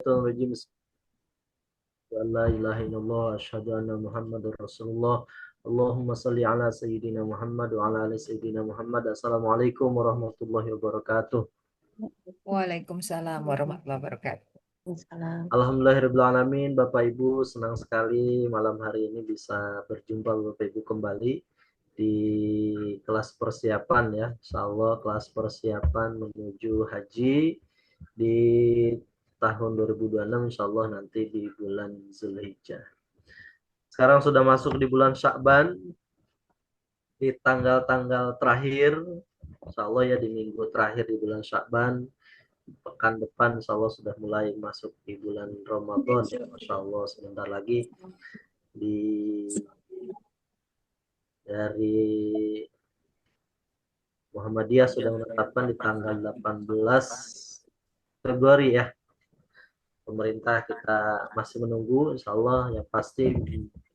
Minasyaitonirrajim. La ilaha illallah asyhadu anna Muhammadur Rasulullah. Allahumma shalli ala sayyidina Muhammad wa ala ali sayyidina Muhammad. Assalamualaikum warahmatullahi wabarakatuh. Waalaikumsalam warahmatullahi wabarakatuh. Alhamdulillahirabbil alamin. Bapak Ibu, senang sekali malam hari ini bisa berjumpa Bapak Ibu kembali di kelas persiapan ya. Insyaallah kelas persiapan menuju haji di tahun 2026, insyaallah nanti di bulan Zulhijjah. Sekarang sudah masuk di bulan Sya'ban, di tanggal-tanggal terakhir, insyaallah ya di minggu terakhir di bulan Sya'ban. Pekan depan insyaallah sudah mulai masuk di bulan Ramadan ya, Masya Allah sebentar lagi. Dari Muhammadiyah sudah menetapkan di tanggal 18 Februari ya. Pemerintah kita masih menunggu, insya Allah yang pasti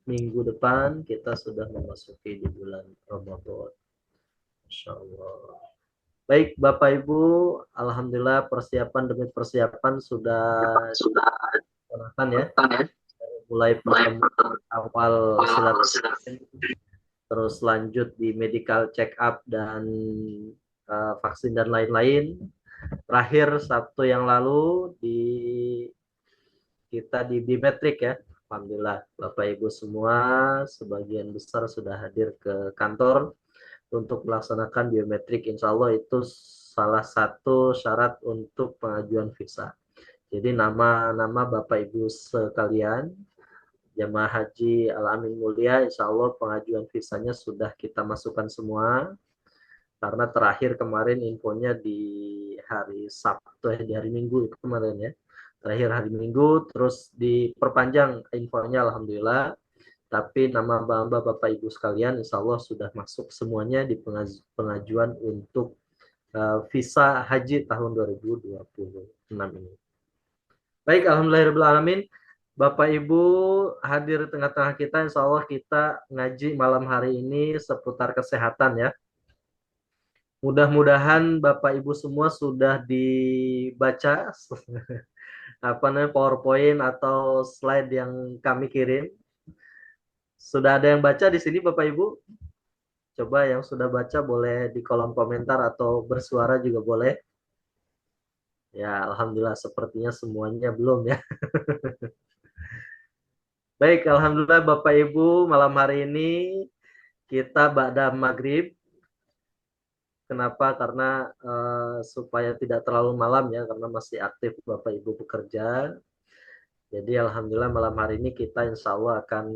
minggu depan kita sudah memasuki di bulan Ramadan. Insya Allah. Baik Bapak Ibu, alhamdulillah persiapan demi persiapan sudah dilaksanakan ya. Mulai pertemuan awal silaturahmi, terus lanjut di medical check up dan vaksin dan lain-lain. Terakhir Sabtu yang lalu kita di biometrik ya. Alhamdulillah Bapak Ibu semua sebagian besar sudah hadir ke kantor untuk melaksanakan biometrik. Insya Allah itu salah satu syarat untuk pengajuan visa. Jadi nama-nama Bapak Ibu sekalian jamaah haji Al-Amin Mulia, insya Allah pengajuan visanya sudah kita masukkan semua. Karena terakhir kemarin infonya di hari Sabtu, di hari Minggu itu kemarin ya. Terakhir hari Minggu, terus diperpanjang infonya alhamdulillah. Tapi nama Bapak Ibu sekalian insya Allah sudah masuk semuanya di pengajuan untuk visa haji tahun 2026 ini. Baik, alhamdulillahirrahmanirrahim. Bapak Ibu hadir di tengah-tengah kita, insya Allah kita ngaji malam hari ini seputar kesehatan ya. Mudah-mudahan Bapak Ibu semua sudah dibaca PowerPoint atau slide yang kami kirim. Sudah ada yang baca di sini Bapak Ibu? Coba yang sudah baca boleh di kolom komentar atau bersuara juga boleh. Ya, alhamdulillah sepertinya semuanya belum ya. Baik, alhamdulillah Bapak Ibu, malam hari ini kita ba'da maghrib. Kenapa? Karena supaya tidak terlalu malam ya, karena masih aktif Bapak Ibu bekerja. Jadi alhamdulillah malam hari ini kita insya Allah akan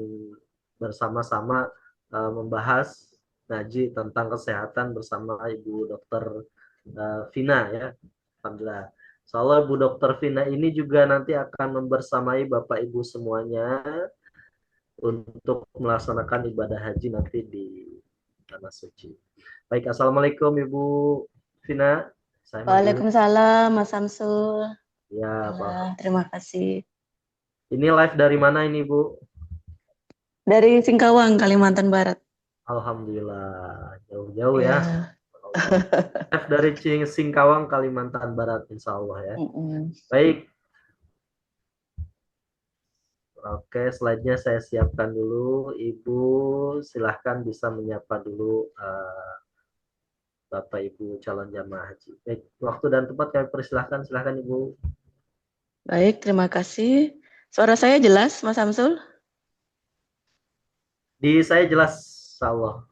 bersama-sama membahas ngaji tentang kesehatan bersama Ibu Dokter Vina ya. Alhamdulillah. Insya Allah Ibu Dokter Vina ini juga nanti akan membersamai Bapak Ibu semuanya untuk melaksanakan ibadah haji nanti di Tanah Suci. Baik, assalamualaikum Ibu Vina. Waalaikumsalam Mas Samsul. Ya, Pak. Terima kasih. Ini live dari mana ini Bu? Dari Singkawang, Kalimantan Barat. Alhamdulillah, jauh-jauh ya. Live dari Singkawang, Kalimantan Barat, insya Allah ya. Baik. Oke, slide-nya saya siapkan dulu. Ibu silahkan bisa menyapa dulu Bapak Ibu calon jamaah haji. Baik, waktu dan tempat kami persilahkan. Silahkan Ibu. Baik, terima kasih. Suara saya jelas, Mas Samsul? Di saya jelas, insya Allah.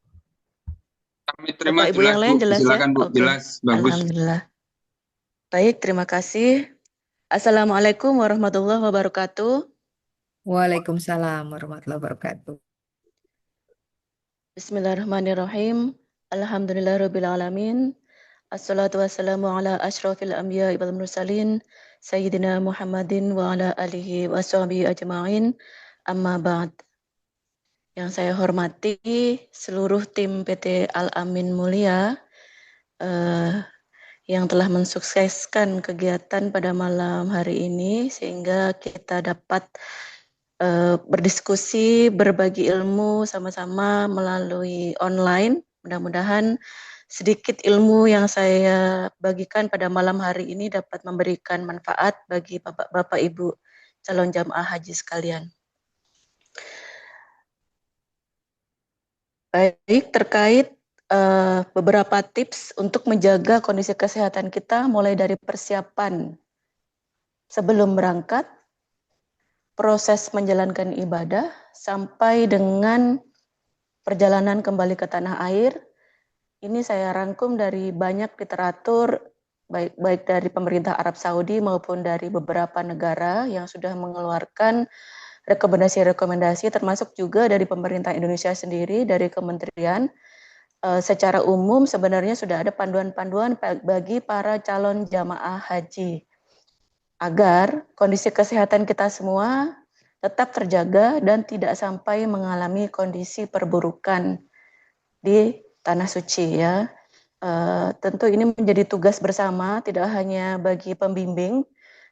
Kami terima Bapak Ibu yang lain jelas silakan, ya? Bu. Oke. Jelas, bagus. Alhamdulillah. Baik, terima kasih. Assalamualaikum warahmatullahi wabarakatuh. Waalaikumsalam warahmatullahi wabarakatuh. Bismillahirrahmanirrahim. Alhamdulillahirabbil alamin. Assalatu wassalamu ala asyrafil anbiya'i wal mursalin sayyidina Muhammadin wa ala alihi washabihi ajma'in. Amma ba'd. Yang saya hormati seluruh tim PT Al-Amin Mulia yang telah mensukseskan kegiatan pada malam hari ini sehingga kita dapat berdiskusi, berbagi ilmu sama-sama melalui online. Mudah-mudahan sedikit ilmu yang saya bagikan pada malam hari ini dapat memberikan manfaat bagi Bapak Ibu calon jamaah haji sekalian. Baik, terkait beberapa tips untuk menjaga kondisi kesehatan kita mulai dari persiapan sebelum berangkat, proses menjalankan ibadah, sampai dengan perjalanan kembali ke tanah air. Ini saya rangkum dari banyak literatur, baik dari pemerintah Arab Saudi maupun dari beberapa negara yang sudah mengeluarkan rekomendasi-rekomendasi, termasuk juga dari pemerintah Indonesia sendiri, dari kementerian. Secara umum sebenarnya sudah ada panduan-panduan bagi para calon jamaah haji agar kondisi kesehatan kita semua tetap terjaga dan tidak sampai mengalami kondisi perburukan di tanah suci ya. Tentu ini menjadi tugas bersama, tidak hanya bagi pembimbing,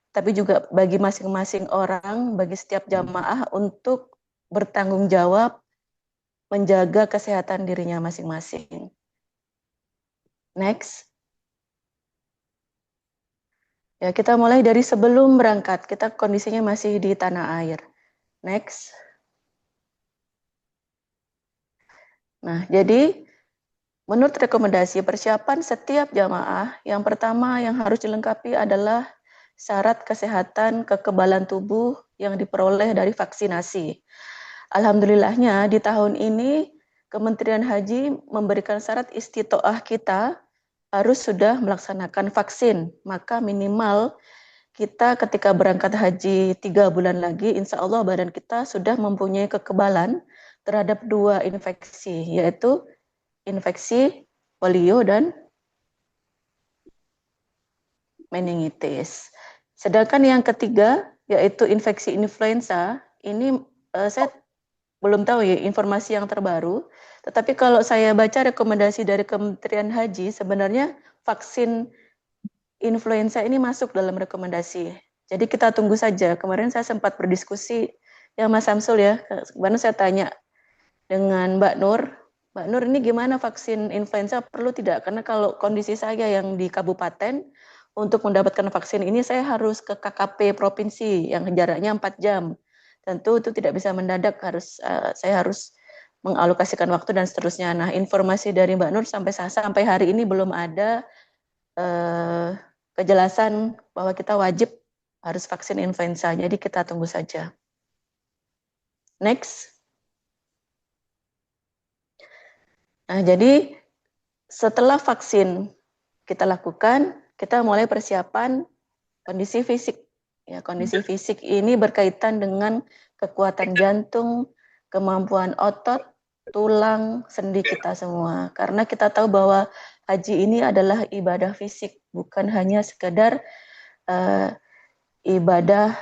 tapi juga bagi masing-masing orang, bagi setiap jamaah untuk bertanggung jawab menjaga kesehatan dirinya masing-masing. Next. Ya, kita mulai dari sebelum berangkat. Kita kondisinya masih di tanah air. Next. Nah, jadi menurut rekomendasi persiapan setiap jamaah, yang pertama yang harus dilengkapi adalah syarat kesehatan kekebalan tubuh yang diperoleh dari vaksinasi. Alhamdulillahnya di tahun ini Kementerian Haji memberikan syarat istitoah kita harus sudah melaksanakan vaksin. Maka minimal kita ketika berangkat haji 3 bulan lagi, insya Allah badan kita sudah mempunyai kekebalan terhadap 2 infeksi, yaitu infeksi polio dan meningitis. Sedangkan yang ketiga, yaitu infeksi influenza, ini saya belum tahu ya informasi yang terbaru, tetapi kalau saya baca rekomendasi dari Kementerian Haji, sebenarnya vaksin influenza ini masuk dalam rekomendasi. Jadi kita tunggu saja. Kemarin saya sempat berdiskusi ya Mas Samsul ya, kemarin saya tanya dengan Mbak Nur ini gimana vaksin influenza perlu tidak? Karena kalau kondisi saya yang di kabupaten, untuk mendapatkan vaksin ini saya harus ke KKP provinsi yang jaraknya 4 jam. Tentu itu tidak bisa mendadak, saya harus mengalokasikan waktu dan seterusnya. Nah, informasi dari Mbak Nur sampai hari ini belum ada kejelasan bahwa kita wajib harus vaksin influenza. Jadi kita tunggu saja. Next. Nah, jadi setelah vaksin kita lakukan, kita mulai persiapan kondisi fisik. Ya, kondisi fisik ini berkaitan dengan kekuatan jantung, kemampuan otot, tulang, sendi kita semua. Karena kita tahu bahwa haji ini adalah ibadah fisik, bukan hanya sekedar ibadah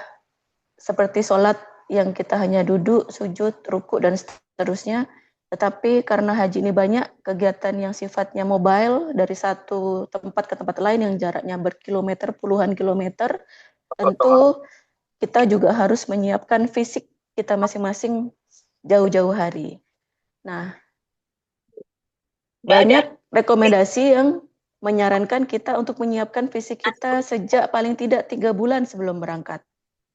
seperti sholat yang kita hanya duduk, sujud, ruku, dan seterusnya. Tetapi karena haji ini banyak kegiatan yang sifatnya mobile dari satu tempat ke tempat lain yang jaraknya berkilometer, puluhan kilometer, tentu kita juga harus menyiapkan fisik kita masing-masing jauh-jauh hari. Nah, banyak rekomendasi yang menyarankan kita untuk menyiapkan fisik kita sejak paling tidak 3 bulan sebelum berangkat.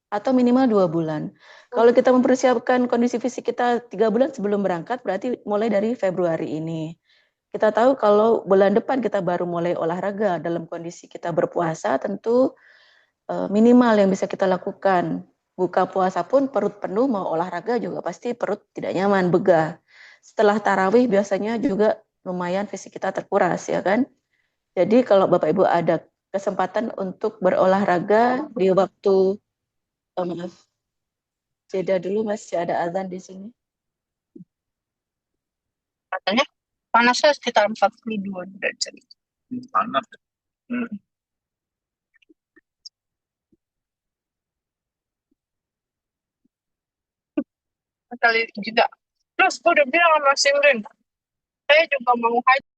Atau minimal 2 bulan. Kalau kita mempersiapkan kondisi fisik kita 3 bulan sebelum berangkat, berarti mulai dari Februari ini. Kita tahu kalau bulan depan kita baru mulai olahraga dalam kondisi kita berpuasa, tentu minimal yang bisa kita lakukan. Buka puasa pun perut penuh, mau olahraga juga pasti perut tidak nyaman, begah. Setelah tarawih biasanya juga lumayan fisik kita terkuras, ya kan? Jadi kalau Bapak Ibu ada kesempatan untuk berolahraga di waktu maaf, jeda dulu masih ada azan di sini. Katanya panasnya sekitar 42 derajat. Panas. Kali juga. Terus gue udah bilang sama Simrin, saya juga mau haji.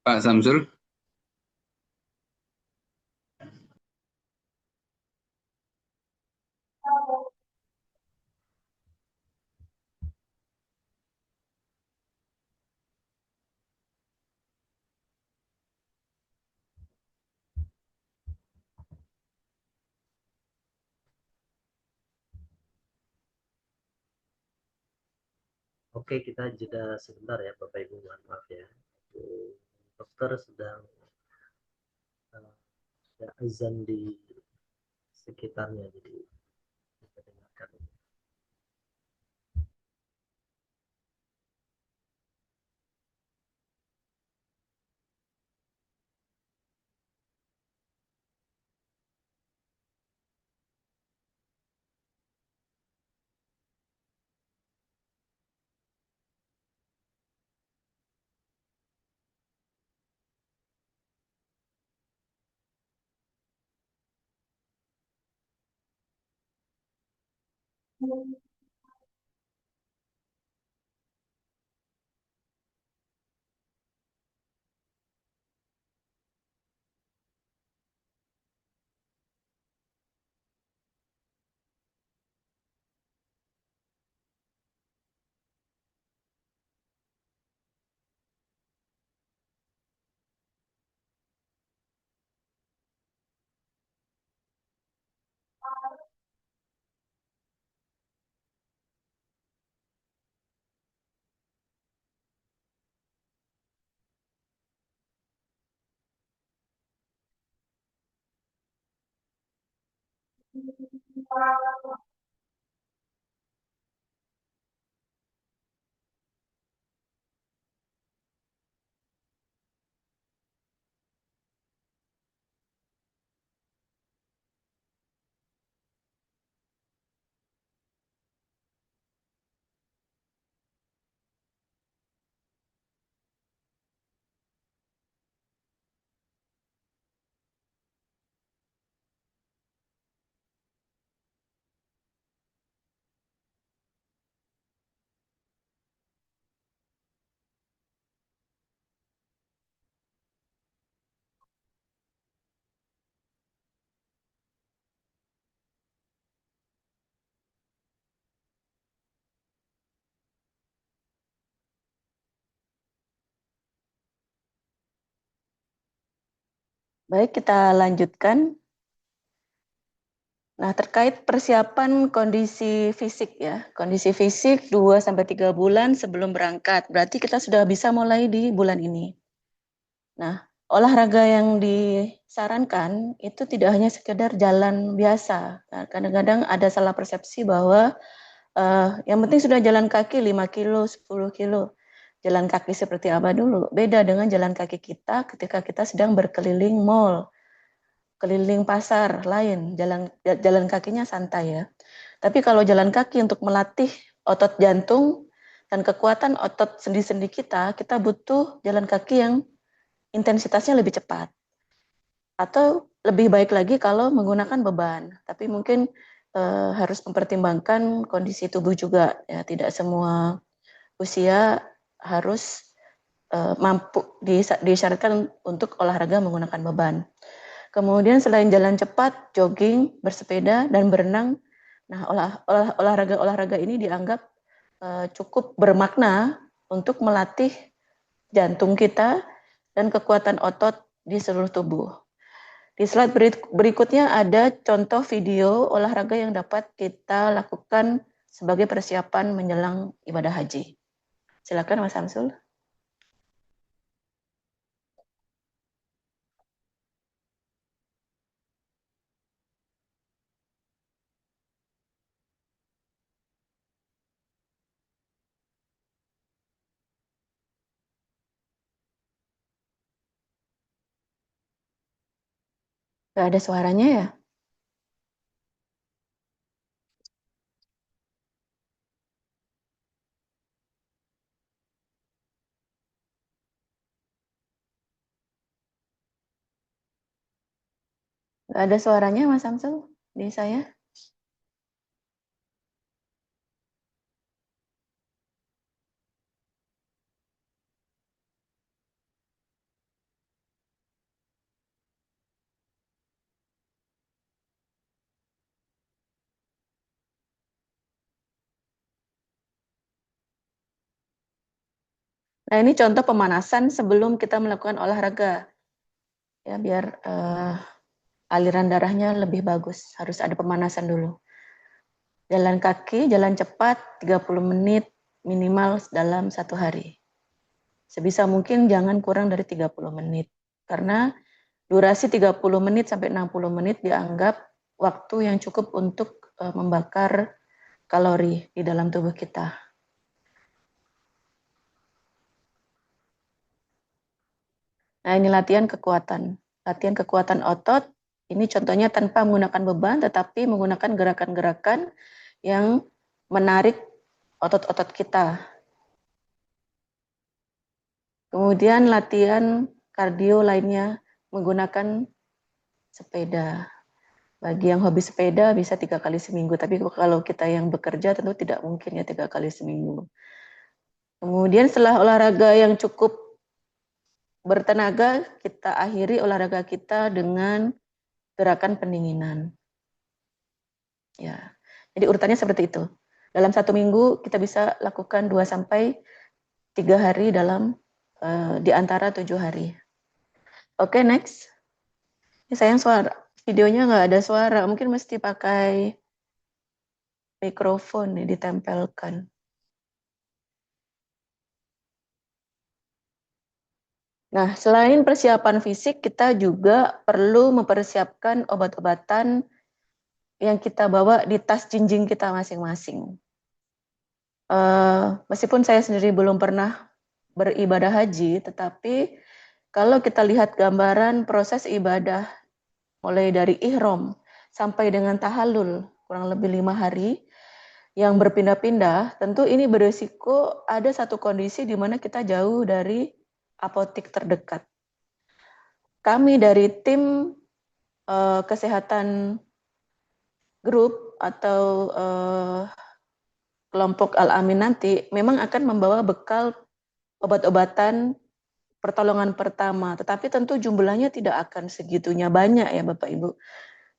Pak Samsul. Oke, kita jeda sebentar ya Bapak Ibu, mohon maaf ya. Dokter sedang ada azan di sekitarnya, jadi kita dengarkan. Baik, kita lanjutkan. Nah, terkait persiapan kondisi fisik ya. Kondisi fisik 2 sampai 3 bulan sebelum berangkat. Berarti kita sudah bisa mulai di bulan ini. Nah, olahraga yang disarankan itu tidak hanya sekedar jalan biasa. Nah, kadang-kadang ada salah persepsi bahwa yang penting sudah jalan kaki 5 kilo, 10 kilo. Jalan kaki seperti apa dulu? Beda dengan jalan kaki kita ketika kita sedang berkeliling mall, keliling pasar lain, jalan kakinya santai ya. Tapi kalau jalan kaki untuk melatih otot jantung dan kekuatan otot sendi-sendi kita, kita butuh jalan kaki yang intensitasnya lebih cepat. Atau lebih baik lagi kalau menggunakan beban. Tapi mungkin harus mempertimbangkan kondisi tubuh juga. Ya, tidak semua usia harus mampu disyaratkan untuk olahraga menggunakan beban. Kemudian selain jalan cepat, jogging, bersepeda, dan berenang, nah olahraga ini dianggap cukup bermakna untuk melatih jantung kita dan kekuatan otot di seluruh tubuh. Di slide berikutnya ada contoh video olahraga yang dapat kita lakukan sebagai persiapan menjelang ibadah haji. Silakan Mas Samsul. Gak ada suaranya ya? Nggak ada suaranya Mas Samsul di saya. Nah, ini contoh pemanasan sebelum kita melakukan olahraga. Ya, biar aliran darahnya lebih bagus. Harus ada pemanasan dulu. Jalan kaki, jalan cepat 30 menit minimal dalam 1 hari. Sebisa mungkin jangan kurang dari 30 menit. Karena durasi 30 menit sampai 60 menit dianggap waktu yang cukup untuk membakar kalori di dalam tubuh kita. Nah, ini latihan kekuatan. Latihan kekuatan otot, ini contohnya tanpa menggunakan beban, tetapi menggunakan gerakan-gerakan yang menarik otot-otot kita. Kemudian latihan kardio lainnya menggunakan sepeda. Bagi yang hobi sepeda bisa 3 kali seminggu, tapi kalau kita yang bekerja tentu tidak mungkin ya 3 kali seminggu. Kemudian setelah olahraga yang cukup bertenaga, kita akhiri olahraga kita dengan gerakan pendinginan. Ya, jadi urutannya seperti itu. Dalam 1 minggu kita bisa lakukan 2 sampai 3 hari dalam di antara 7 hari. Oke, next. Ini sayang suara videonya nggak ada suara, mungkin mesti pakai mikrofon nih ditempelkan. Nah, selain persiapan fisik, kita juga perlu mempersiapkan obat-obatan yang kita bawa di tas jinjing kita masing-masing. Meskipun saya sendiri belum pernah beribadah haji, tetapi kalau kita lihat gambaran proses ibadah mulai dari ihram sampai dengan tahallul kurang lebih 5 hari yang berpindah-pindah, tentu ini berisiko ada satu kondisi di mana kita jauh dari apotik terdekat. Kami dari tim kesehatan grup atau kelompok Al-Amin nanti memang akan membawa bekal obat-obatan pertolongan pertama, tetapi tentu jumlahnya tidak akan segitunya banyak ya Bapak Ibu.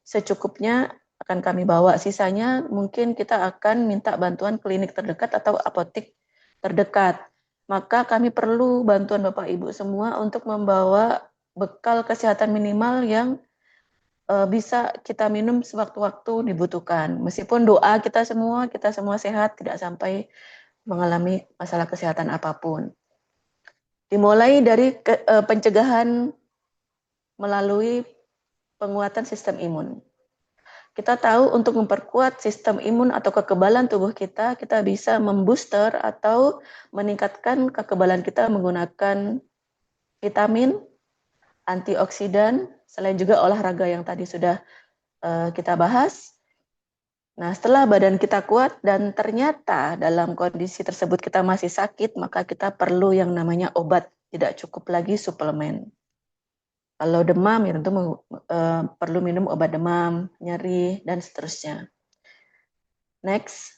Secukupnya akan kami bawa, sisanya mungkin kita akan minta bantuan klinik terdekat atau apotik terdekat. Maka kami perlu bantuan Bapak Ibu semua untuk membawa bekal kesehatan minimal yang bisa kita minum sewaktu-waktu dibutuhkan. Meskipun doa kita semua sehat, tidak sampai mengalami masalah kesehatan apapun. Dimulai dari pencegahan melalui penguatan sistem imun. Kita tahu untuk memperkuat sistem imun atau kekebalan tubuh kita bisa membooster atau meningkatkan kekebalan kita menggunakan vitamin, antioksidan, selain juga olahraga yang tadi sudah kita bahas. Nah, setelah badan kita kuat dan ternyata dalam kondisi tersebut kita masih sakit, maka kita perlu yang namanya obat, tidak cukup lagi suplemen. Kalau demam, ya tentu perlu minum obat demam, nyeri, dan seterusnya. Next.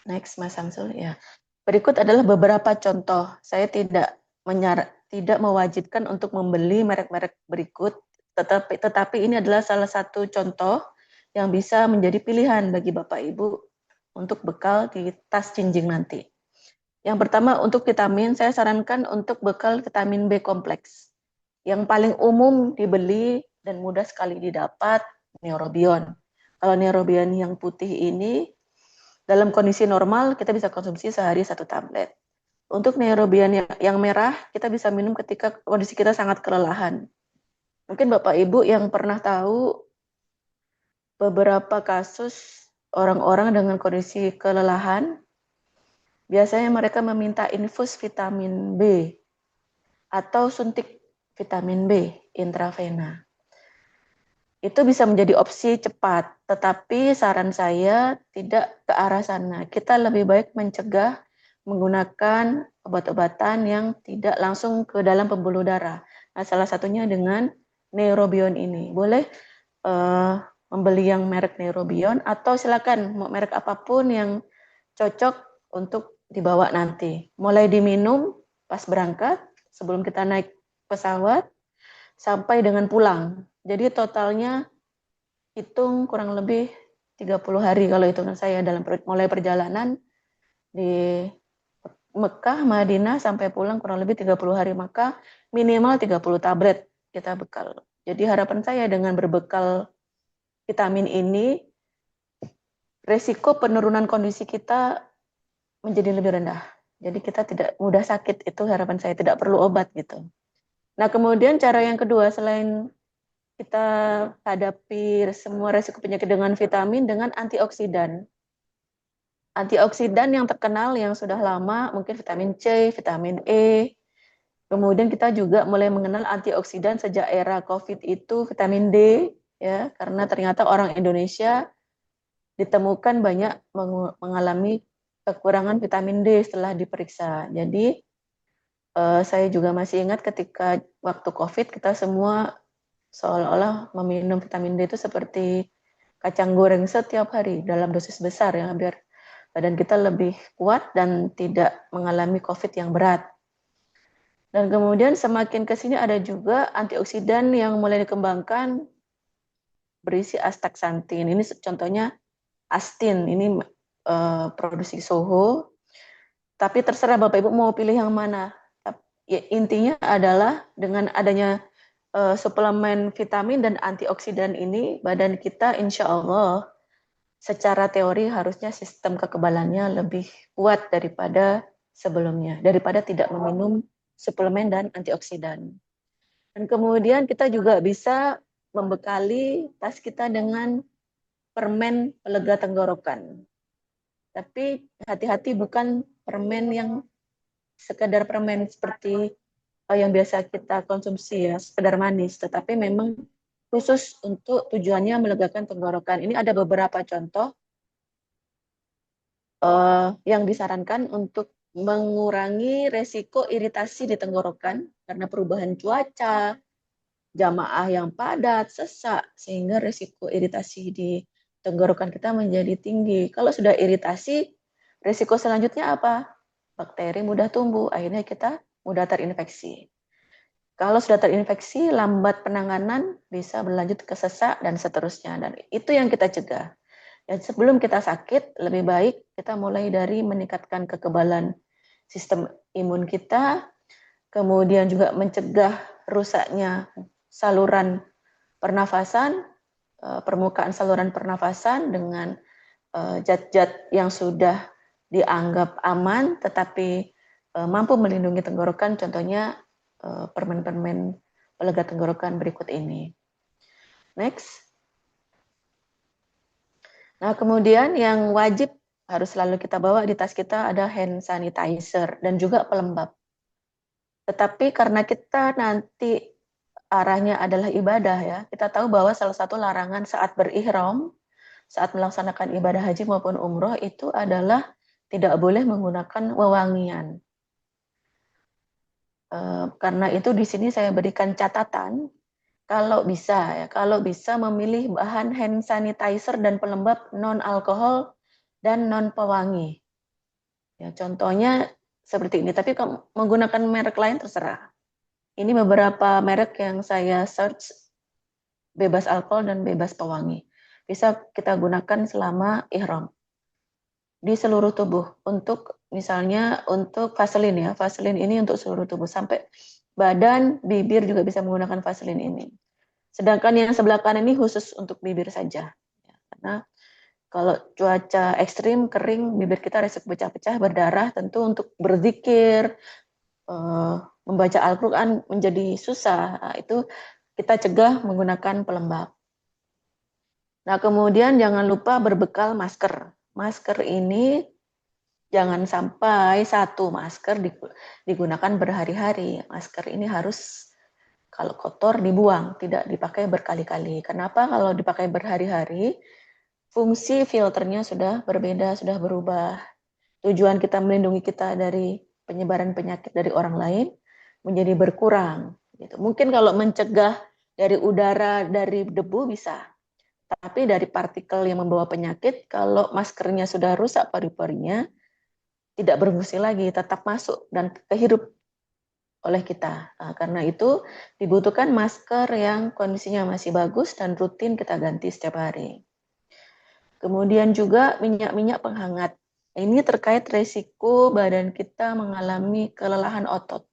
Next, Mas Samsul. Ya. Berikut adalah beberapa contoh. Saya tidak mewajibkan untuk membeli merek-merek berikut, tetapi ini adalah salah satu contoh yang bisa menjadi pilihan bagi Bapak Ibu untuk bekal di tas jinjing nanti. Yang pertama untuk vitamin, saya sarankan untuk bekal vitamin B kompleks. Yang paling umum dibeli dan mudah sekali didapat, Neurobion. Kalau Neurobion yang putih ini, dalam kondisi normal kita bisa konsumsi sehari 1 tablet. Untuk Neurobion yang merah, kita bisa minum ketika kondisi kita sangat kelelahan. Mungkin Bapak Ibu yang pernah tahu beberapa kasus orang-orang dengan kondisi kelelahan, biasanya mereka meminta infus vitamin B atau suntik vitamin B intravena. Itu bisa menjadi opsi cepat, tetapi saran saya tidak ke arah sana. Kita lebih baik mencegah menggunakan obat-obatan yang tidak langsung ke dalam pembuluh darah. Nah, salah satunya dengan Neurobion ini. Boleh membeli yang merek Neurobion atau silakan mau merek apapun yang cocok untuk dibawa nanti. Mulai diminum pas berangkat, sebelum kita naik pesawat, sampai dengan pulang. Jadi totalnya hitung kurang lebih 30 hari kalau hitungan saya dalam mulai perjalanan di Mekah, Madinah sampai pulang kurang lebih 30 hari, maka minimal 30 tablet kita bekal. Jadi harapan saya dengan berbekal vitamin ini, resiko penurunan kondisi kita menjadi lebih rendah. Jadi kita tidak mudah sakit, itu harapan saya, tidak perlu obat gitu. Nah, kemudian cara yang kedua, selain kita hadapi semua resiko penyakit dengan vitamin, dengan antioksidan. Antioksidan yang terkenal, yang sudah lama, mungkin vitamin C, vitamin E. Kemudian kita juga mulai mengenal antioksidan sejak era COVID itu vitamin D, ya, karena ternyata orang Indonesia ditemukan banyak mengalami kekurangan vitamin D setelah diperiksa. Jadi saya juga masih ingat ketika waktu COVID kita semua seolah-olah meminum vitamin D itu seperti kacang goreng setiap hari dalam dosis besar ya, biar badan kita lebih kuat dan tidak mengalami COVID yang berat. Dan kemudian semakin ke sini ada juga antioksidan yang mulai dikembangkan berisi astaxanthin. Ini contohnya Astin, ini produksi Soho. Tapi terserah Bapak Ibu mau pilih yang mana. Ya, intinya adalah dengan adanya suplemen vitamin dan antioksidan ini, badan kita insya Allah secara teori harusnya sistem kekebalannya lebih kuat daripada sebelumnya, daripada tidak meminum suplemen dan antioksidan. Dan kemudian kita juga bisa membekali tas kita dengan permen pelega tenggorokan. Tapi hati-hati, bukan permen yang sekedar permen seperti yang biasa kita konsumsi ya, sekedar manis, tetapi memang khusus untuk tujuannya melegakan tenggorokan. Ini ada beberapa contoh yang disarankan untuk mengurangi resiko iritasi di tenggorokan karena perubahan cuaca, jamaah yang padat, sesak, sehingga resiko iritasi di tenggorokan kita menjadi tinggi. Kalau sudah iritasi, resiko selanjutnya apa? Bakteri mudah tumbuh, akhirnya kita mudah terinfeksi. Kalau sudah terinfeksi, lambat penanganan, bisa berlanjut ke sesak dan seterusnya. Dan itu yang kita cegah. Dan sebelum kita sakit, lebih baik kita mulai dari meningkatkan kekebalan sistem imun kita, kemudian juga mencegah rusaknya saluran pernafasan, permukaan saluran pernafasan dengan zat-zat yang sudah dianggap aman, tetapi mampu melindungi tenggorokan, contohnya permen-permen pelega tenggorokan berikut ini. Next. Nah, kemudian yang wajib harus selalu kita bawa di tas kita ada hand sanitizer dan juga pelembab. Tetapi karena kita nanti arahnya adalah ibadah ya, kita tahu bahwa salah satu larangan saat berihram, saat melaksanakan ibadah haji maupun umroh itu adalah tidak boleh menggunakan wewangian. Karena itu di sini saya berikan catatan, kalau bisa memilih bahan hand sanitizer dan pelembab non alkohol dan non pewangi. Ya, contohnya seperti ini, tapi kalau menggunakan merek lain terserah. Ini beberapa merek yang saya search, bebas alkohol dan bebas pewangi. Bisa kita gunakan selama ihram di seluruh tubuh. Untuk misalnya untuk Vaseline ya, Vaseline ini untuk seluruh tubuh sampai badan, bibir juga bisa menggunakan Vaseline ini. Sedangkan yang sebelah kanan ini khusus untuk bibir saja. Ya, karena kalau cuaca ekstrim, kering, bibir kita resiko pecah-pecah, berdarah, tentu untuk berzikir, membaca Al-Quran menjadi susah. Nah, itu kita cegah menggunakan pelembab. Nah, kemudian jangan lupa berbekal masker. Masker ini jangan sampai satu masker digunakan berhari-hari. Masker ini harus kalau kotor dibuang, tidak dipakai berkali-kali. Kenapa? Kalau dipakai berhari-hari, fungsi filternya sudah berbeda, sudah berubah. tujuan kita melindungi kita dari penyebaran penyakit dari orang lain menjadi berkurang. Gitu. Mungkin kalau mencegah dari udara, dari debu bisa, tapi dari partikel yang membawa penyakit, kalau maskernya sudah rusak paru-parunya, tidak berfungsi lagi, tetap masuk dan kehirup oleh kita. Nah, karena itu dibutuhkan masker yang kondisinya masih bagus dan rutin kita ganti setiap hari. Kemudian juga minyak-minyak penghangat. Ini terkait risiko badan kita mengalami kelelahan otot.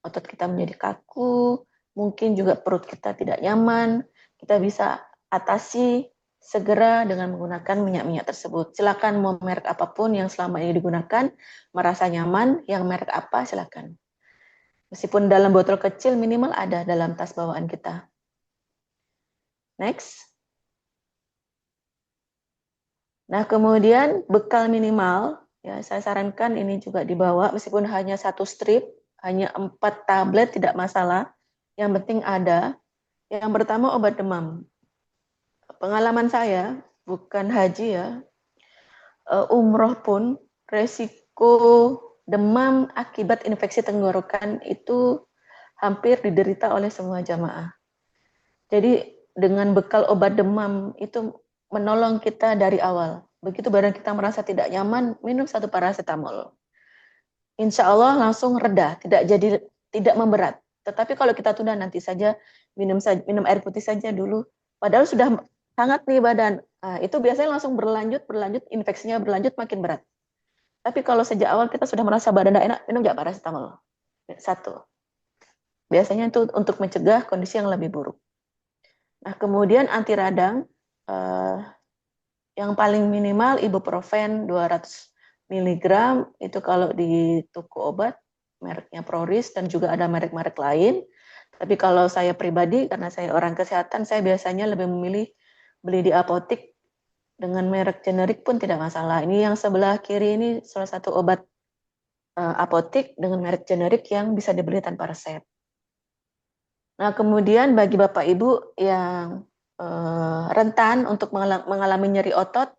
Otot kita menjadi kaku, mungkin juga perut kita tidak nyaman. Kita bisa atasi segera dengan menggunakan minyak-minyak tersebut. Silakan mau merek apapun yang selama ini digunakan, merasa nyaman, yang merek apa silakan. Meskipun dalam botol kecil minimal ada dalam tas bawaan kita. Next. Nah, kemudian bekal minimal, ya saya sarankan ini juga dibawa, meskipun hanya 1 strip, hanya 4 tablet tidak masalah, yang penting ada. Yang pertama obat demam. Pengalaman saya, bukan haji ya, umroh pun resiko demam akibat infeksi tenggorokan itu hampir diderita oleh semua jamaah. Jadi dengan bekal obat demam itu menolong kita dari awal. Begitu badan kita merasa tidak nyaman, minum 1 paracetamol. Insya Allah langsung reda, tidak memberat. Tetapi kalau kita tunda nanti saja, minum air putih saja dulu. Padahal sudah hangat nih badan. Nah, itu biasanya langsung berlanjut, infeksinya berlanjut makin berat. Tapi kalau sejak awal kita sudah merasa badan tidak enak, minum aja paracetamol. 1. Biasanya itu untuk mencegah kondisi yang lebih buruk. Nah, kemudian anti radang, yang paling minimal ibuprofen 200 mg, itu kalau di toko obat, mereknya Proris, dan juga ada merek-merek lain. Tapi kalau saya pribadi, karena saya orang kesehatan, saya biasanya lebih memilih beli di apotik dengan merek generik pun tidak masalah. Ini yang sebelah kiri ini salah satu obat apotik dengan merek generik yang bisa dibeli tanpa resep. Nah, kemudian bagi Bapak Ibu yang rentan untuk mengalami nyeri otot,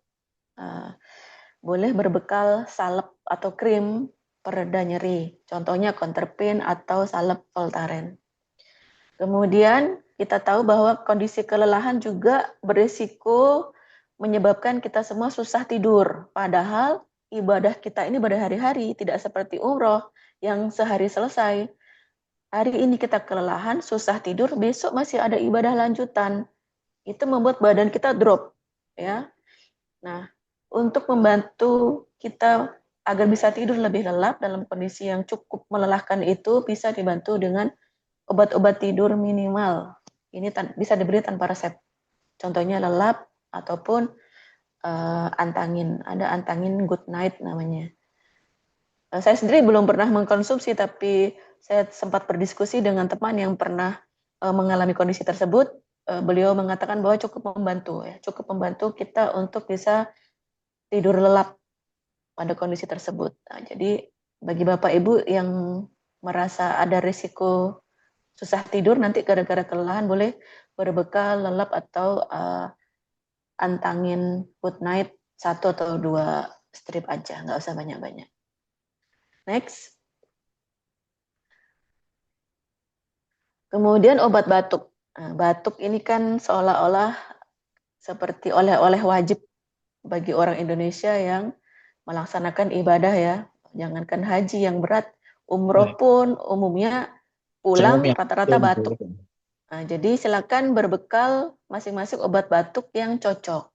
boleh berbekal salep atau krim pereda nyeri. Contohnya Contrapin atau salep Voltaren. Kemudian kita tahu bahwa kondisi kelelahan juga berisiko menyebabkan kita semua susah tidur. Padahal ibadah kita ini berhari-hari, tidak seperti umroh yang sehari selesai. Hari ini kita kelelahan, susah tidur, besok masih ada ibadah lanjutan. Itu membuat badan kita drop, ya. Nah, untuk membantu kita agar bisa tidur lebih lelap dalam kondisi yang cukup melelahkan itu bisa dibantu dengan obat-obat tidur minimal. Ini bisa diberi tanpa resep. Contohnya lelap ataupun antangin. Ada antangin good night namanya. Saya sendiri belum pernah mengkonsumsi, tapi saya sempat berdiskusi dengan teman yang pernah mengalami kondisi tersebut. Beliau mengatakan bahwa cukup membantu kita untuk bisa tidur lelap pada kondisi tersebut. Nah, jadi bagi Bapak Ibu yang merasa ada risiko susah tidur nanti gara-gara kelelahan, boleh berbekal lelap atau antangin good night 1 atau 2 strip aja, nggak usah banyak-banyak. Next. Kemudian obat batuk. Nah, batuk ini kan seolah-olah seperti oleh-oleh wajib bagi orang Indonesia yang melaksanakan ibadah ya. Jangankan haji yang berat, umroh pun umumnya pulang rata-rata batuk. Nah, jadi silakan berbekal masing-masing obat batuk yang cocok.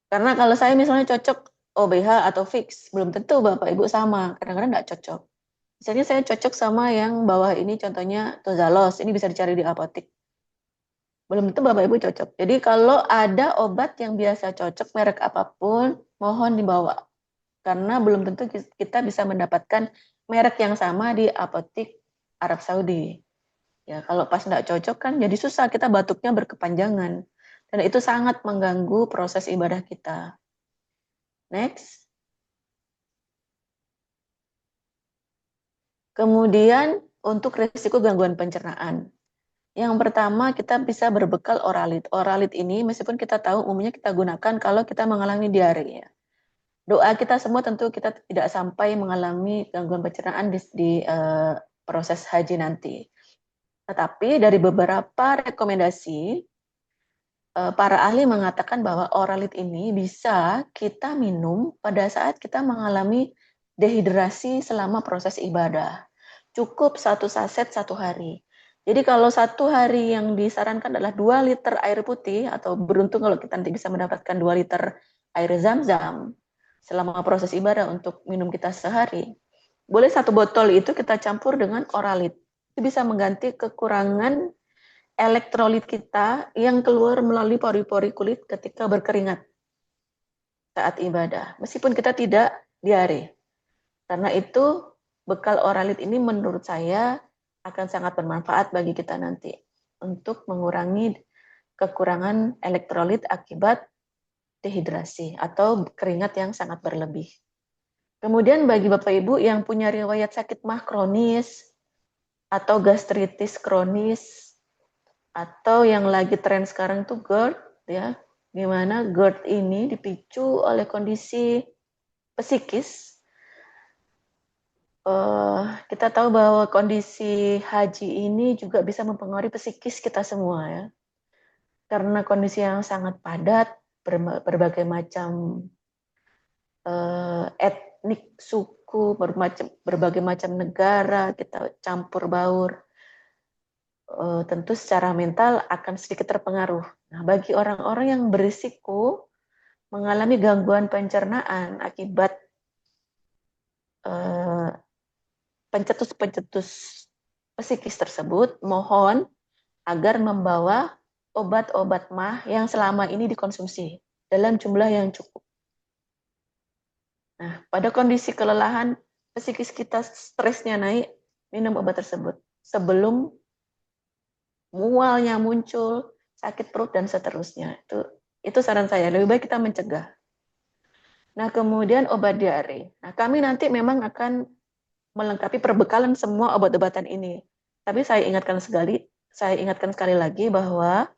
Karena kalau saya misalnya cocok OBH atau fix, belum tentu Bapak Ibu sama. Kadang-kadang nggak cocok. Misalnya saya cocok sama yang bawah ini, contohnya Tozalos, ini bisa dicari di apotik. Belum tentu Bapak Ibu cocok. Jadi kalau ada obat yang biasa cocok merek apapun, mohon dibawa. Karena belum tentu kita bisa mendapatkan merek yang sama di apotik Arab Saudi. Ya, kalau pas nggak cocok kan jadi susah, kita batuknya berkepanjangan. Dan itu sangat mengganggu proses ibadah kita. Next. Kemudian untuk risiko gangguan pencernaan. Yang pertama kita bisa berbekal Oralit. Oralit ini meskipun kita tahu umumnya kita gunakan kalau kita mengalami diare. Ya. doa kita semua tentu kita tidak sampai mengalami gangguan pencernaan di proses haji nanti. Tetapi dari beberapa rekomendasi, para ahli mengatakan bahwa oralit ini bisa kita minum pada saat kita mengalami dehidrasi selama proses ibadah. Cukup 1 saset 1 hari. Jadi kalau 1 hari yang disarankan adalah 2 liter air putih, atau beruntung kalau kita nanti bisa mendapatkan 2 liter air zam-zam selama proses ibadah untuk minum kita sehari. Boleh 1 botol itu kita campur dengan oralit. Itu bisa mengganti kekurangan elektrolit kita yang keluar melalui pori-pori kulit ketika berkeringat saat ibadah. Meskipun kita tidak diare. Karena itu bekal oralit ini menurut saya akan sangat bermanfaat bagi kita nanti untuk mengurangi kekurangan elektrolit akibat dehidrasi atau keringat yang sangat berlebih. Kemudian bagi Bapak Ibu yang punya riwayat sakit mah kronis atau gastritis kronis, atau yang lagi tren sekarang tuh GERD, ya, gimana GERD ini dipicu oleh kondisi psikis. Kita tahu bahwa kondisi haji ini juga bisa mempengaruhi psikis kita semua, ya, karena kondisi yang sangat padat, berbagai macam etnik, suku, berbagai macam negara kita campur baur. Tentu secara mental akan sedikit terpengaruh. Nah, bagi orang-orang yang berisiko mengalami gangguan pencernaan akibat pencetus-pencetus psikis tersebut, mohon agar membawa obat-obat mah yang selama ini dikonsumsi dalam jumlah yang cukup. Nah, pada kondisi kelelahan psikis kita, stresnya naik, minum obat tersebut sebelum mualnya muncul, sakit perut dan seterusnya. Itu saran saya, lebih baik kita mencegah. Nah, kemudian obat diare. Nah, kami nanti memang akan melengkapi perbekalan semua obat-obatan ini. Tapi saya ingatkan sekali lagi bahwa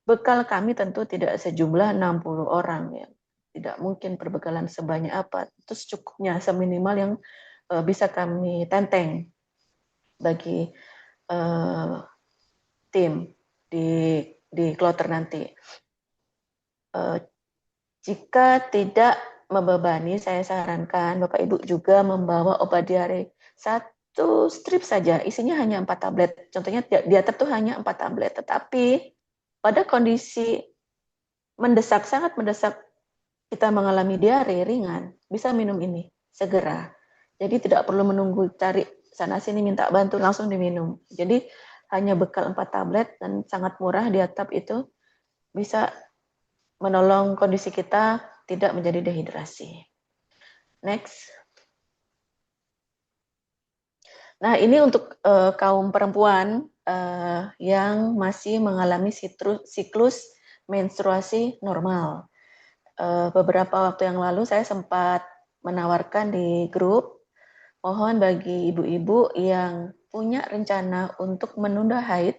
bekal kami tentu tidak sejumlah 60 orang, ya. Tidak mungkin perbekalan sebanyak apa. Itu secukupnya, seminimal yang bisa kami tenteng bagi tim di kloter nanti. Jika tidak membebani, saya sarankan Bapak Ibu juga membawa obat diare 1 strip saja, isinya hanya 4 tablet. Contohnya di atas tuh hanya 4 tablet, tetapi pada kondisi mendesak, sangat mendesak, kita mengalami diare ringan, bisa minum ini segera. Jadi tidak perlu menunggu cari sana-sini minta bantu, langsung diminum. Jadi hanya bekal 4 tablet dan sangat murah di atap itu bisa menolong kondisi kita tidak menjadi dehidrasi. Next. Nah, ini untuk kaum perempuan yang masih mengalami siklus menstruasi normal. Beberapa waktu yang lalu saya sempat menawarkan di grup, mohon bagi ibu-ibu yang punya rencana untuk menunda haid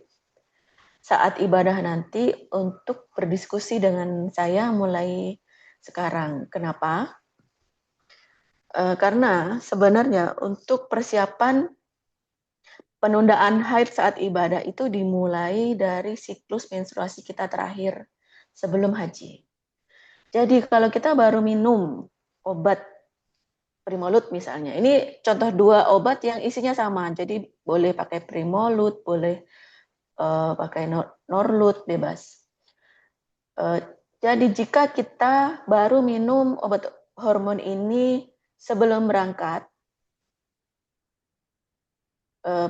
saat ibadah nanti untuk berdiskusi dengan saya mulai sekarang. Kenapa? Karena sebenarnya untuk persiapan penundaan haid saat ibadah itu dimulai dari siklus menstruasi kita terakhir sebelum haji. Jadi kalau kita baru minum obat Primolut misalnya, ini contoh 2 obat yang isinya sama, jadi boleh pakai Primolut, boleh pakai Norlut, bebas. Jadi jika kita baru minum obat hormon ini sebelum berangkat,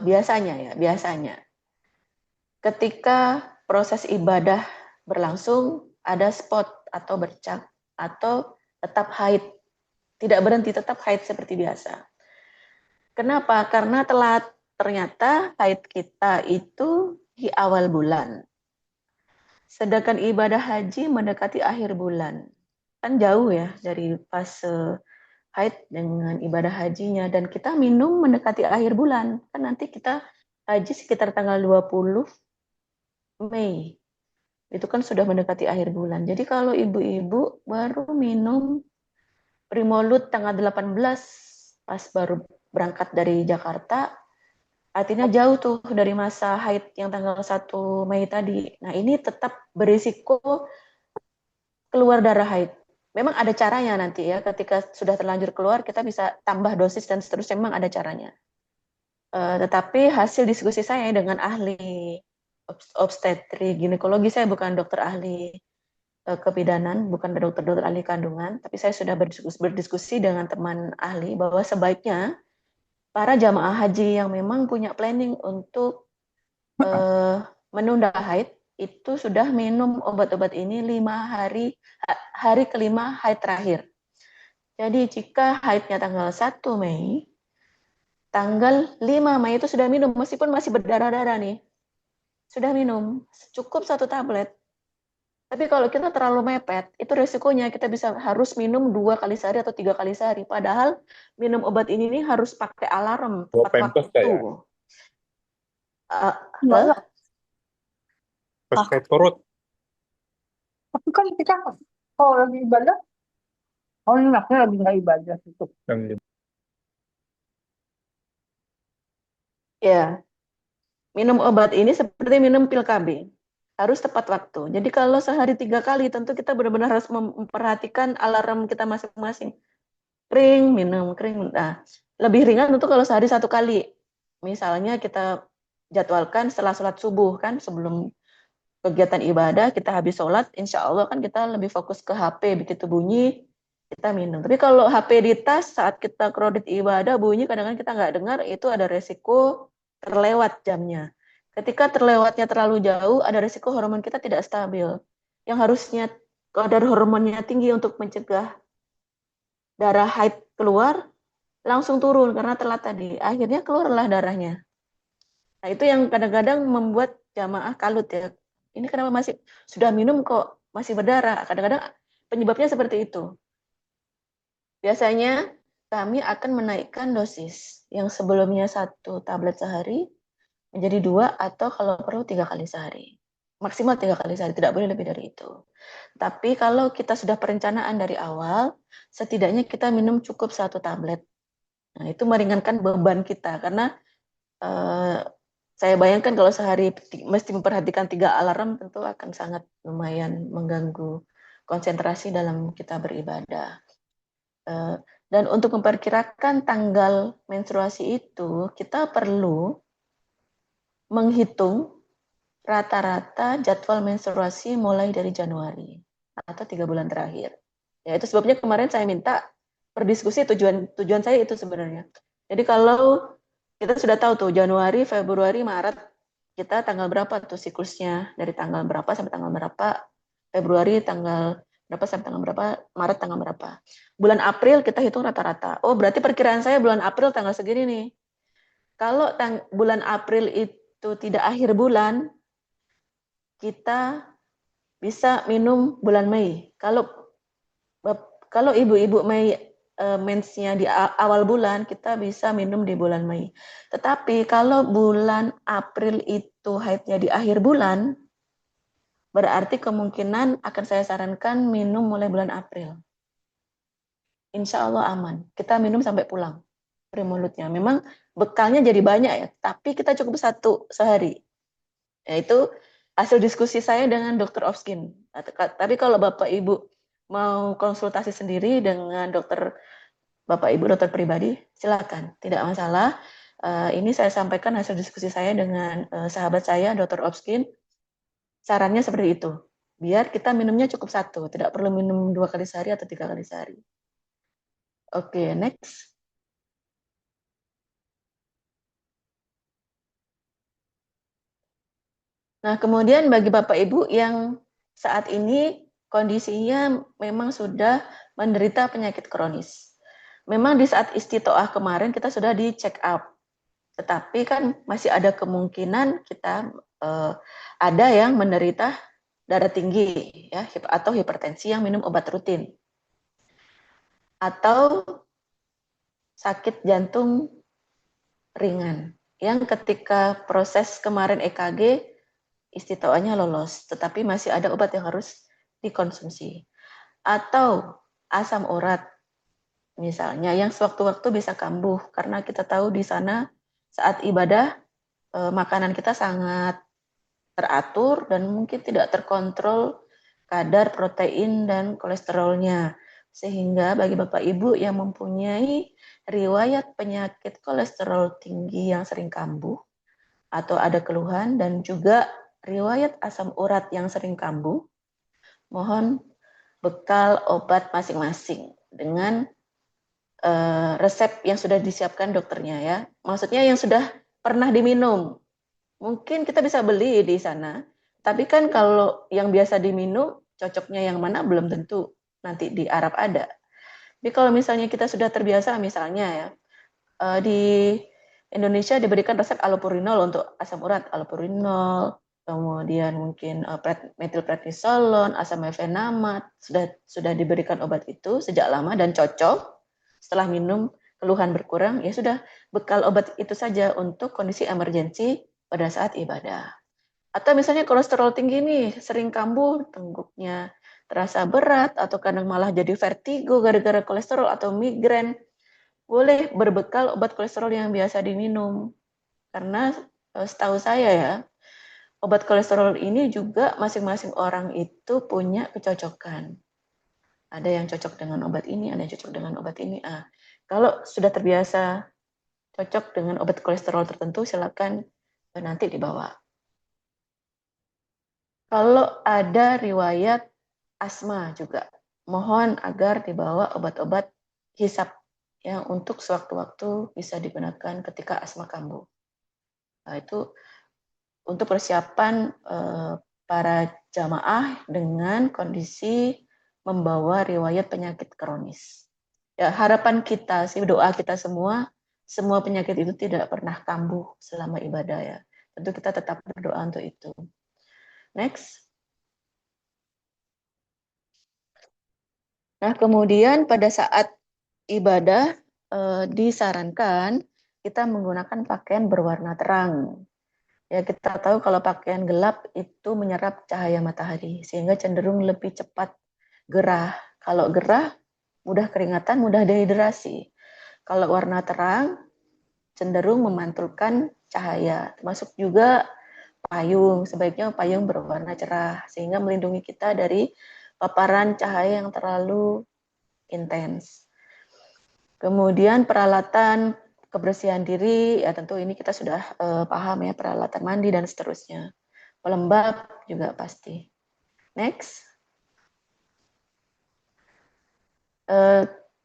biasanya ketika proses ibadah berlangsung ada spot atau bercak atau tetap haid, tidak berhenti, tetap haid seperti biasa. Kenapa? Karena ternyata haid kita itu di awal bulan. Sedangkan ibadah haji mendekati akhir bulan. Kan jauh ya dari fase haid dengan ibadah hajinya. Dan kita minum mendekati akhir bulan. Kan nanti kita haji sekitar tanggal 20 Mei. Itu kan sudah mendekati akhir bulan. Jadi kalau ibu-ibu baru minum Primolut tanggal 18 pas baru berangkat dari Jakarta, artinya jauh tuh dari masa haid yang tanggal 1 Mei tadi. Nah, ini tetap berisiko keluar darah haid. Memang ada caranya nanti ya, ketika sudah terlanjur keluar, kita bisa tambah dosis dan seterusnya, memang ada caranya. Tetapi hasil diskusi saya dengan ahli obstetri ginekologi, saya bukan dokter ahli kebidanan, bukan dokter ahli kandungan, tapi saya sudah berdiskusi dengan teman ahli bahwa sebaiknya para jamaah haji yang memang punya planning untuk menunda haid itu sudah minum obat-obat ini 5 hari kelima haid terakhir. Jadi jika haidnya tanggal 1 Mei, tanggal 5 Mei itu sudah minum, meskipun masih berdarah-darah nih. Sudah minum, cukup 1 tablet. Tapi kalau kita terlalu mepet, itu resikonya kita bisa harus minum 2 kali sehari atau 3 kali sehari. Padahal minum obat ini nih harus pakai alarm tepat waktu. Banyak. Sakit perut. Tapi kan kita kalau lagi ibadah, ini maksudnya lagi nggak ibadah itu. Ya, minum obat ini seperti minum pil KB. Harus tepat waktu. Jadi kalau sehari 3 kali, tentu kita benar-benar harus memperhatikan alarm kita masing-masing. Kering, minum, kering. Nah, lebih ringan tentu kalau sehari 1 kali. Misalnya kita jadwalkan setelah sholat subuh kan, sebelum kegiatan ibadah, kita habis sholat, insya Allah kan kita lebih fokus ke HP, begitu bunyi, kita minum. Tapi kalau HP di tas, saat kita kredit ibadah, bunyi, kadang-kadang kita nggak dengar, itu ada resiko terlewat jamnya. Ketika terlewatnya terlalu jauh, ada resiko hormon kita tidak stabil. Yang harusnya kadar hormonnya tinggi untuk mencegah darah haid keluar, langsung turun karena telat tadi. Akhirnya keluarlah darahnya. Nah, itu yang kadang-kadang membuat jamaah kalut ya. Ini kenapa masih sudah minum kok masih berdarah? Kadang-kadang penyebabnya seperti itu. Biasanya kami akan menaikkan dosis yang sebelumnya 1 tablet sehari menjadi 2 atau kalau perlu 3 kali sehari. Maksimal 3 kali sehari, tidak boleh lebih dari itu. Tapi kalau kita sudah perencanaan dari awal, setidaknya kita minum cukup 1 tablet. Nah, itu meringankan beban kita karena saya bayangkan kalau sehari mesti memperhatikan 3 alarm, tentu akan sangat lumayan mengganggu konsentrasi dalam kita beribadah. Dan untuk memperkirakan tanggal menstruasi itu, kita perlu menghitung rata-rata jadwal menstruasi mulai dari Januari atau 3 bulan terakhir. Ya, itu sebabnya kemarin saya minta berdiskusi, tujuan saya itu sebenarnya. Jadi kalau kita sudah tahu tuh Januari, Februari, Maret, kita tanggal berapa tuh siklusnya, dari tanggal berapa sampai tanggal berapa, Februari tanggal berapa sampai tanggal berapa, Maret tanggal berapa. Bulan April kita hitung rata-rata. Oh, berarti perkiraan saya bulan April tanggal segini nih. Kalau bulan April itu tidak akhir bulan, kita bisa minum bulan Mei. Kalau ibu-ibu Mei mensnya di awal bulan, kita bisa minum di bulan Mei. Tetapi kalau bulan April itu haidnya di akhir bulan, berarti kemungkinan akan saya sarankan minum mulai bulan April. Insya Allah aman. Kita minum sampai pulang Primolutnya. Memang bekalnya jadi banyak ya, tapi kita cukup 1 sehari. Yaitu hasil diskusi saya dengan dokter Ofskin. Tapi kalau Bapak Ibu mau konsultasi sendiri dengan Bapak Ibu dokter pribadi, silakan, tidak masalah. Ini saya sampaikan hasil diskusi saya dengan sahabat saya, dokter Ofskin. Sarannya seperti itu. Biar kita minumnya cukup 1, tidak perlu minum 2 kali sehari atau 3 kali sehari. Oke, next. Nah, kemudian bagi Bapak Ibu yang saat ini kondisinya memang sudah menderita penyakit kronis. Memang di saat istitoah kemarin kita sudah di check up. Tetapi kan masih ada kemungkinan kita ada yang menderita darah tinggi ya, atau hipertensi yang minum obat rutin. Atau sakit jantung ringan yang ketika proses kemarin EKG istitoahnya lolos, tetapi masih ada obat yang harus dikonsumsi. Atau asam urat misalnya yang sewaktu-waktu bisa kambuh karena kita tahu di sana saat ibadah makanan kita sangat teratur dan mungkin tidak terkontrol kadar protein dan kolesterolnya. Sehingga bagi Bapak Ibu yang mempunyai riwayat penyakit kolesterol tinggi yang sering kambuh atau ada keluhan dan juga riwayat asam urat yang sering kambuh, mohon bekal obat masing-masing dengan resep yang sudah disiapkan dokternya ya. Maksudnya yang sudah pernah diminum. Mungkin kita bisa beli di sana, tapi kan kalau yang biasa diminum, cocoknya yang mana belum tentu nanti di Arab ada. Tapi kalau misalnya kita sudah terbiasa, misalnya ya, di Indonesia diberikan resep allopurinol untuk asam urat, allopurinol, kemudian mungkin metilprednisolon, asam mefenamat, sudah diberikan obat itu sejak lama dan cocok. Setelah minum, keluhan berkurang, ya sudah bekal obat itu saja untuk kondisi emergensi pada saat ibadah. Atau misalnya kolesterol tinggi nih, sering kambuh, tengguknya terasa berat, atau kadang malah jadi vertigo gara-gara kolesterol atau migrain, boleh berbekal obat kolesterol yang biasa diminum. Karena setahu saya ya, obat kolesterol ini juga masing-masing orang itu punya kecocokan. Ada yang cocok dengan obat ini, ada yang cocok dengan obat ini. Kalau sudah terbiasa cocok dengan obat kolesterol tertentu, silakan nanti dibawa. Kalau ada riwayat asma juga, mohon agar dibawa obat-obat hisap yang untuk sewaktu-waktu bisa digunakan ketika asma kambuh. Nah, itu untuk persiapan para jamaah dengan kondisi membawa riwayat penyakit kronis. Ya, harapan kita sih, doa kita semua penyakit itu tidak pernah kambuh selama ibadah ya. Tentu kita tetap berdoa untuk itu. Next. Nah, kemudian pada saat ibadah disarankan kita menggunakan pakaian berwarna terang. Ya, kita tahu kalau pakaian gelap itu menyerap cahaya matahari sehingga cenderung lebih cepat gerah. Kalau gerah, mudah keringatan, mudah dehidrasi. Kalau warna terang, cenderung memantulkan cahaya. Termasuk juga payung, sebaiknya payung berwarna cerah sehingga melindungi kita dari paparan cahaya yang terlalu intens. Kemudian peralatan kebersihan diri, ya tentu ini kita sudah paham ya, peralatan mandi dan seterusnya. Pelembab juga pasti. Next.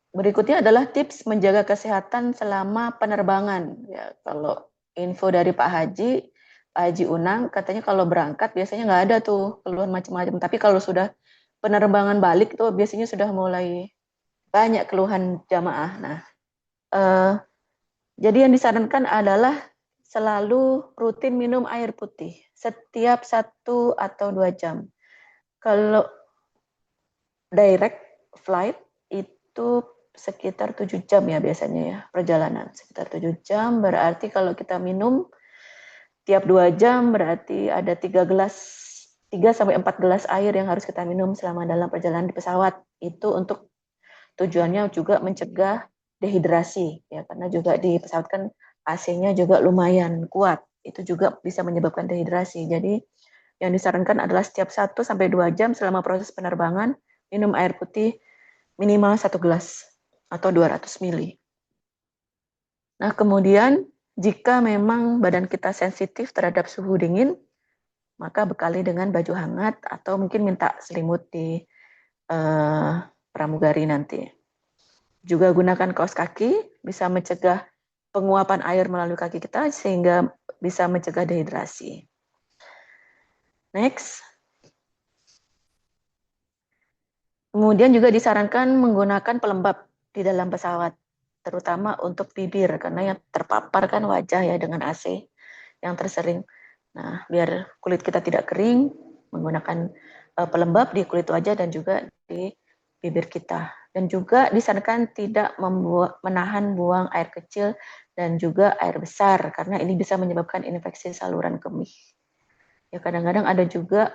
Berikutnya adalah tips menjaga kesehatan selama penerbangan. Ya, kalau info dari Pak Haji Unang, katanya kalau berangkat biasanya nggak ada tuh keluhan macam-macam. Tapi kalau sudah penerbangan balik tuh biasanya sudah mulai banyak keluhan jamaah. Nah, jadi yang disarankan adalah selalu rutin minum air putih setiap 1 atau 2 jam. Kalau direct flight itu sekitar 7 jam ya biasanya ya perjalanan. Sekitar 7 jam berarti kalau kita minum tiap 2 jam berarti ada 3 sampai 4 gelas air yang harus kita minum selama dalam perjalanan di pesawat. Itu untuk tujuannya juga mencegah dehidrasi ya, karena juga di pesawat kan AC-nya juga lumayan kuat. Itu juga bisa menyebabkan dehidrasi. Jadi yang disarankan adalah setiap 1 sampai 2 jam selama proses penerbangan minum air putih minimal 1 gelas atau 200 ml. Nah, kemudian jika memang badan kita sensitif terhadap suhu dingin, maka bekali dengan baju hangat atau mungkin minta selimut di pramugari nanti. Juga gunakan kaos kaki, bisa mencegah penguapan air melalui kaki kita sehingga bisa mencegah dehidrasi. Next. Kemudian juga disarankan menggunakan pelembab di dalam pesawat, terutama untuk bibir, karena yang terpapar kan wajah ya dengan AC yang tersering. Nah, biar kulit kita tidak kering, menggunakan pelembab di kulit wajah dan juga di bibir kita. Dan juga disarankan tidak menahan buang air kecil dan juga air besar, karena ini bisa menyebabkan infeksi saluran kemih. Ya, kadang-kadang ada juga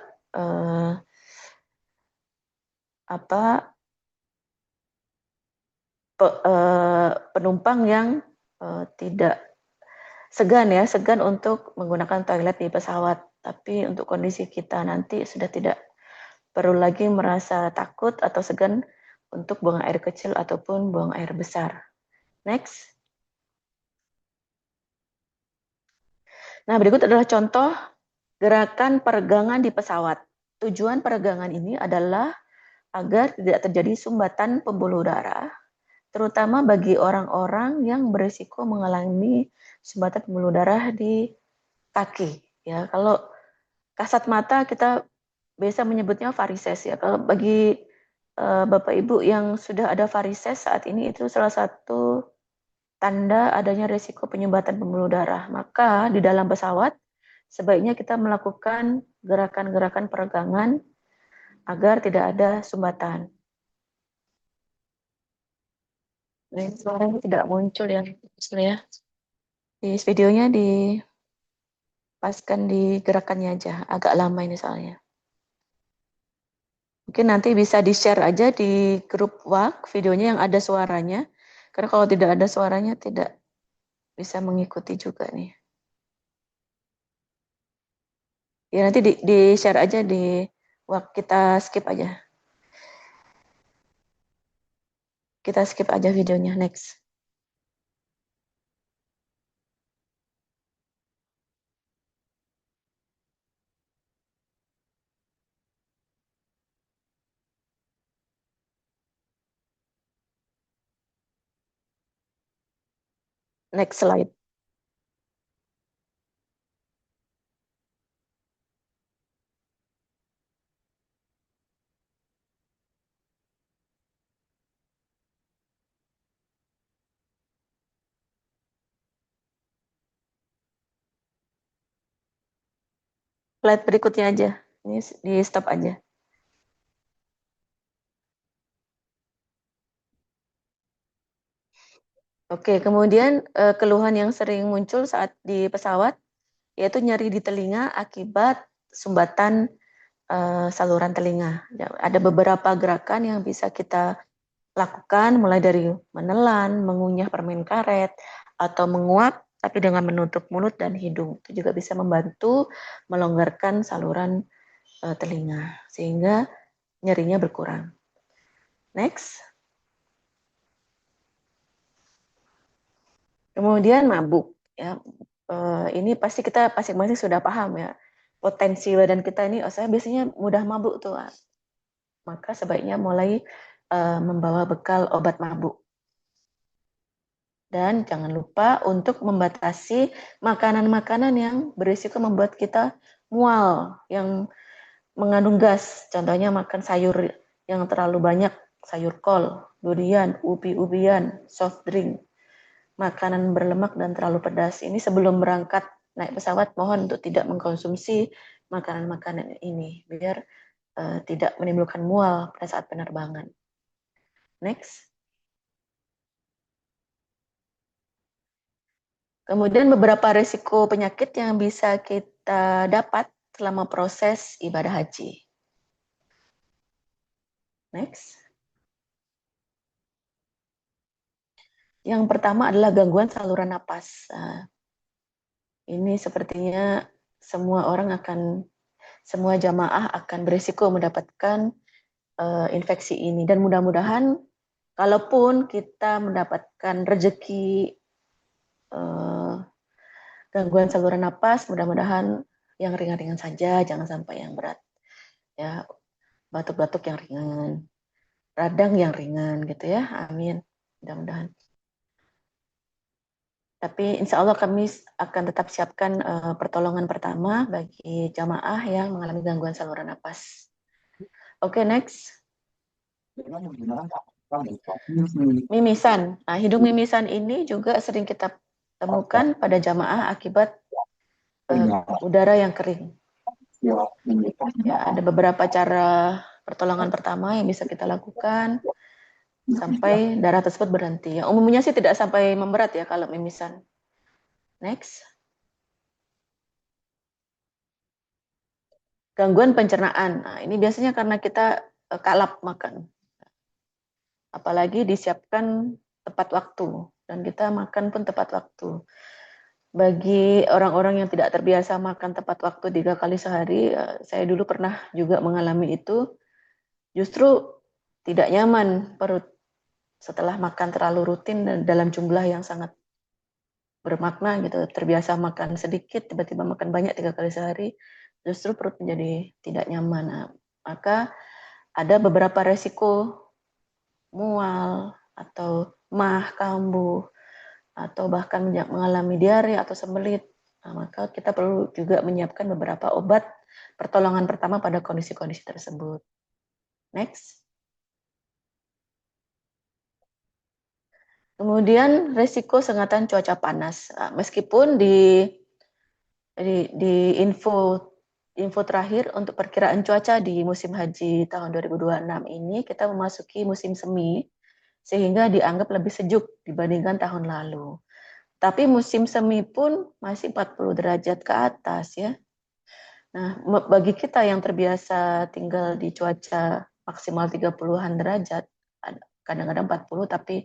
penumpang yang tidak segan untuk menggunakan toilet di pesawat. Tapi untuk kondisi kita nanti sudah tidak perlu lagi merasa takut atau segan untuk buang air kecil ataupun buang air besar. Next. Nah, berikut adalah contoh gerakan peregangan di pesawat. Tujuan peregangan ini adalah agar tidak terjadi sumbatan pembuluh darah, terutama bagi orang-orang yang berisiko mengalami sumbatan pembuluh darah di kaki. Ya, kalau kasat mata kita biasa menyebutnya varises ya. Kalau bagi Bapak Ibu yang sudah ada varises saat ini, itu salah satu tanda adanya risiko penyumbatan pembuluh darah. Maka di dalam pesawat sebaiknya kita melakukan gerakan-gerakan peregangan agar tidak ada sumbatan. Ini suaranya tidak muncul ya, ya. Di videonya dipaskan di gerakannya aja, agak lama ini soalnya. Mungkin nanti bisa di-share aja di grup WhatsApp videonya yang ada suaranya. Karena kalau tidak ada suaranya tidak bisa mengikuti juga nih. Ya nanti di-share aja di WhatsApp, kita skip aja. Kita skip aja videonya, next. Next slide. Slide berikutnya aja. Ini di stop aja. Oke, kemudian keluhan yang sering muncul saat di pesawat yaitu nyeri di telinga akibat sumbatan saluran telinga. Ada beberapa gerakan yang bisa kita lakukan, mulai dari menelan, mengunyah permen karet, atau menguap tapi dengan menutup mulut dan hidung. Itu juga bisa membantu melonggarkan saluran telinga sehingga nyerinya berkurang. Next. Kemudian mabuk, ya. Ini pasti kita masing-masing sudah paham ya. Potensi badan kita ini, saya biasanya mudah mabuk tuh. Maka sebaiknya mulai membawa bekal obat mabuk. Dan jangan lupa untuk membatasi makanan-makanan yang berisiko membuat kita mual, yang mengandung gas. Contohnya makan sayur yang terlalu banyak, sayur kol, durian, ubi-ubian, soft drink, makanan berlemak dan terlalu pedas. Ini sebelum berangkat naik pesawat, mohon untuk tidak mengkonsumsi makanan-makanan ini biar tidak menimbulkan mual pada saat penerbangan. Next. Kemudian beberapa risiko penyakit yang bisa kita dapat selama proses ibadah haji. Next. Yang pertama adalah gangguan saluran napas. Ini sepertinya semua jamaah akan berisiko mendapatkan infeksi ini. Dan mudah-mudahan kalaupun kita mendapatkan rezeki gangguan saluran napas, mudah-mudahan yang ringan-ringan saja, jangan sampai yang berat. Ya, batuk-batuk yang ringan, radang yang ringan gitu ya. Amin. Mudah-mudahan. Tapi insya Allah kami akan tetap siapkan pertolongan pertama bagi jamaah yang mengalami gangguan saluran napas. Oke, next. Mimisan. Nah, hidung mimisan ini juga sering kita temukan pada jamaah akibat udara yang kering. Ya, ada beberapa cara pertolongan pertama yang bisa kita lakukan sampai darah tersebut berhenti. Ya, umumnya sih tidak sampai memberat ya kalau mimisan. Next. Gangguan pencernaan. Nah, ini biasanya karena kita kalap makan. Apalagi disiapkan tepat waktu dan kita makan pun tepat waktu. Bagi orang-orang yang tidak terbiasa makan tepat waktu 3 kali sehari, saya dulu pernah juga mengalami itu, justru tidak nyaman perut setelah makan terlalu rutin dan dalam jumlah yang sangat bermakna gitu. Terbiasa makan sedikit, tiba-tiba makan banyak 3 kali sehari, justru perut menjadi tidak nyaman. Nah, maka ada beberapa resiko mual atau mah kambuh atau bahkan mengalami diare atau sembelit. Nah, maka kita perlu juga menyiapkan beberapa obat pertolongan pertama pada kondisi-kondisi tersebut. Next. Kemudian resiko sengatan cuaca panas. Nah, meskipun di info terakhir untuk perkiraan cuaca di musim haji tahun 2026 ini kita memasuki musim semi sehingga dianggap lebih sejuk dibandingkan tahun lalu. Tapi musim semi pun masih 40 derajat ke atas ya. Nah, bagi kita yang terbiasa tinggal di cuaca maksimal 30-an derajat, kadang-kadang 40 tapi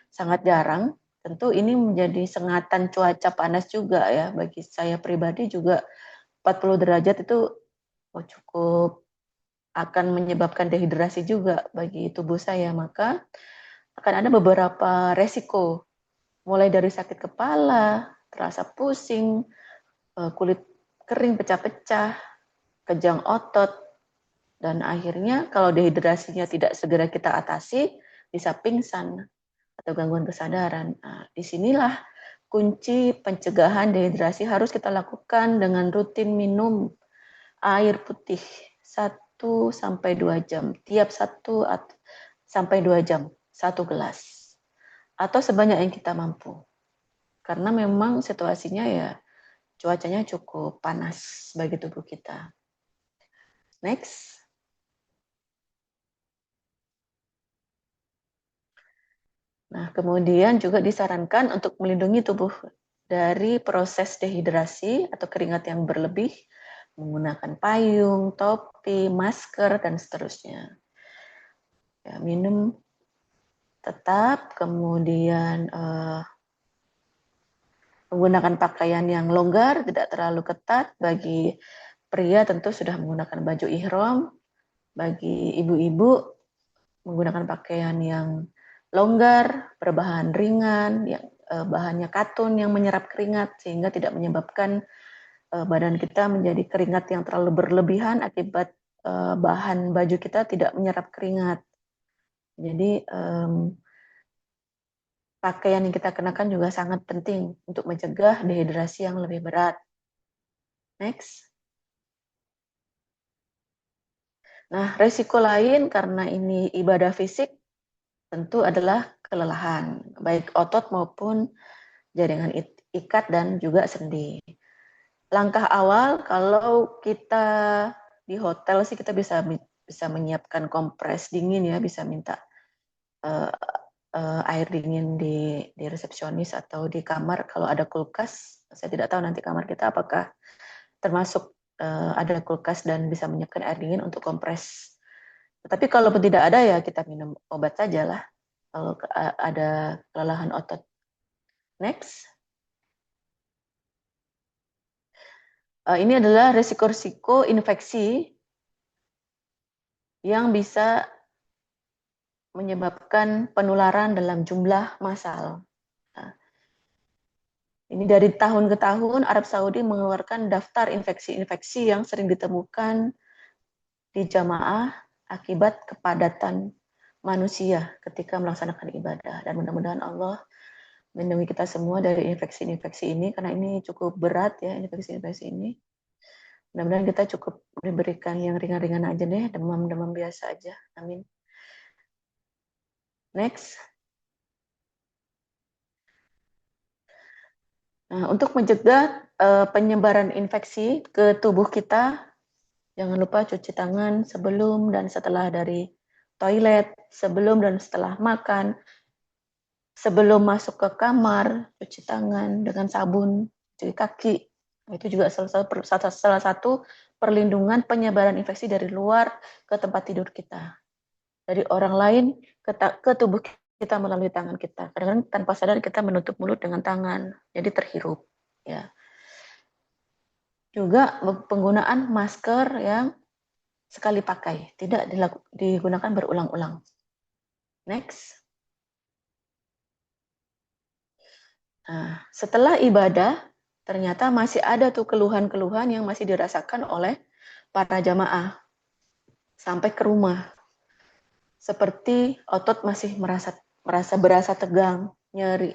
sangat jarang, tentu ini menjadi sengatan cuaca panas juga ya. Bagi saya pribadi juga 40 derajat itu cukup akan menyebabkan dehidrasi juga bagi tubuh saya. Maka akan ada beberapa resiko, mulai dari sakit kepala, terasa pusing, kulit kering pecah-pecah, kejang otot, dan akhirnya kalau dehidrasinya tidak segera kita atasi, bisa pingsan atau gangguan kesadaran. Nah, disinilah kunci pencegahan dehidrasi harus kita lakukan dengan rutin minum air putih 1-2 jam, tiap 1 sampai 2 jam, 1 gelas. Atau sebanyak yang kita mampu. Karena memang situasinya ya cuacanya cukup panas bagi tubuh kita. Next. Nah, kemudian juga disarankan untuk melindungi tubuh dari proses dehidrasi atau keringat yang berlebih, menggunakan payung, topi, masker, dan seterusnya. Ya, minum tetap, kemudian menggunakan pakaian yang longgar, tidak terlalu ketat. Bagi pria tentu sudah menggunakan baju ihram, bagi ibu-ibu menggunakan pakaian yang longgar, berbahan ringan, yang bahannya katun yang menyerap keringat sehingga tidak menyebabkan badan kita menjadi keringat yang terlalu berlebihan akibat bahan baju kita tidak menyerap keringat. Jadi pakaian yang kita kenakan juga sangat penting untuk mencegah dehidrasi yang lebih berat. Next. Nah, resiko lain karena ini ibadah fisik tentu adalah kelelahan, baik otot maupun jaringan ikat dan juga sendi. Langkah awal kalau kita di hotel sih kita bisa menyiapkan kompres dingin ya, bisa minta air dingin di resepsionis atau di kamar kalau ada kulkas. Saya tidak tahu nanti kamar kita apakah termasuk ada kulkas dan bisa menyiapkan air dingin untuk kompres. Tapi kalau tidak ada ya kita minum obat saja lah kalau ada kelelahan otot. Next. Ini adalah resiko-resiko infeksi yang bisa menyebabkan penularan dalam jumlah massal. Nah, ini dari tahun ke tahun Arab Saudi mengeluarkan daftar infeksi-infeksi yang sering ditemukan di jamaah akibat kepadatan manusia ketika melaksanakan ibadah. Dan mudah-mudahan Allah melindungi kita semua dari infeksi-infeksi ini karena ini cukup berat ya infeksi-infeksi ini. Mudah-mudahan kita cukup diberikan yang ringan-ringan aja deh, demam-demam biasa aja. Amin. Next. Nah, untuk mencegah penyebaran infeksi ke tubuh kita, jangan lupa cuci tangan sebelum dan setelah dari toilet, sebelum dan setelah makan, sebelum masuk ke kamar, cuci tangan dengan sabun, cuci kaki. Itu juga salah satu perlindungan penyebaran infeksi dari luar ke tempat tidur kita. Dari orang lain ke tubuh kita melalui tangan kita. Kadang-kadang tanpa sadar kita menutup mulut dengan tangan, jadi terhirup. Ya. Juga penggunaan masker yang sekali pakai, tidak digunakan berulang-ulang. Next. Nah, setelah ibadah, ternyata masih ada tuh keluhan-keluhan yang masih dirasakan oleh para jamaah sampai ke rumah. Seperti otot masih berasa tegang, nyeri,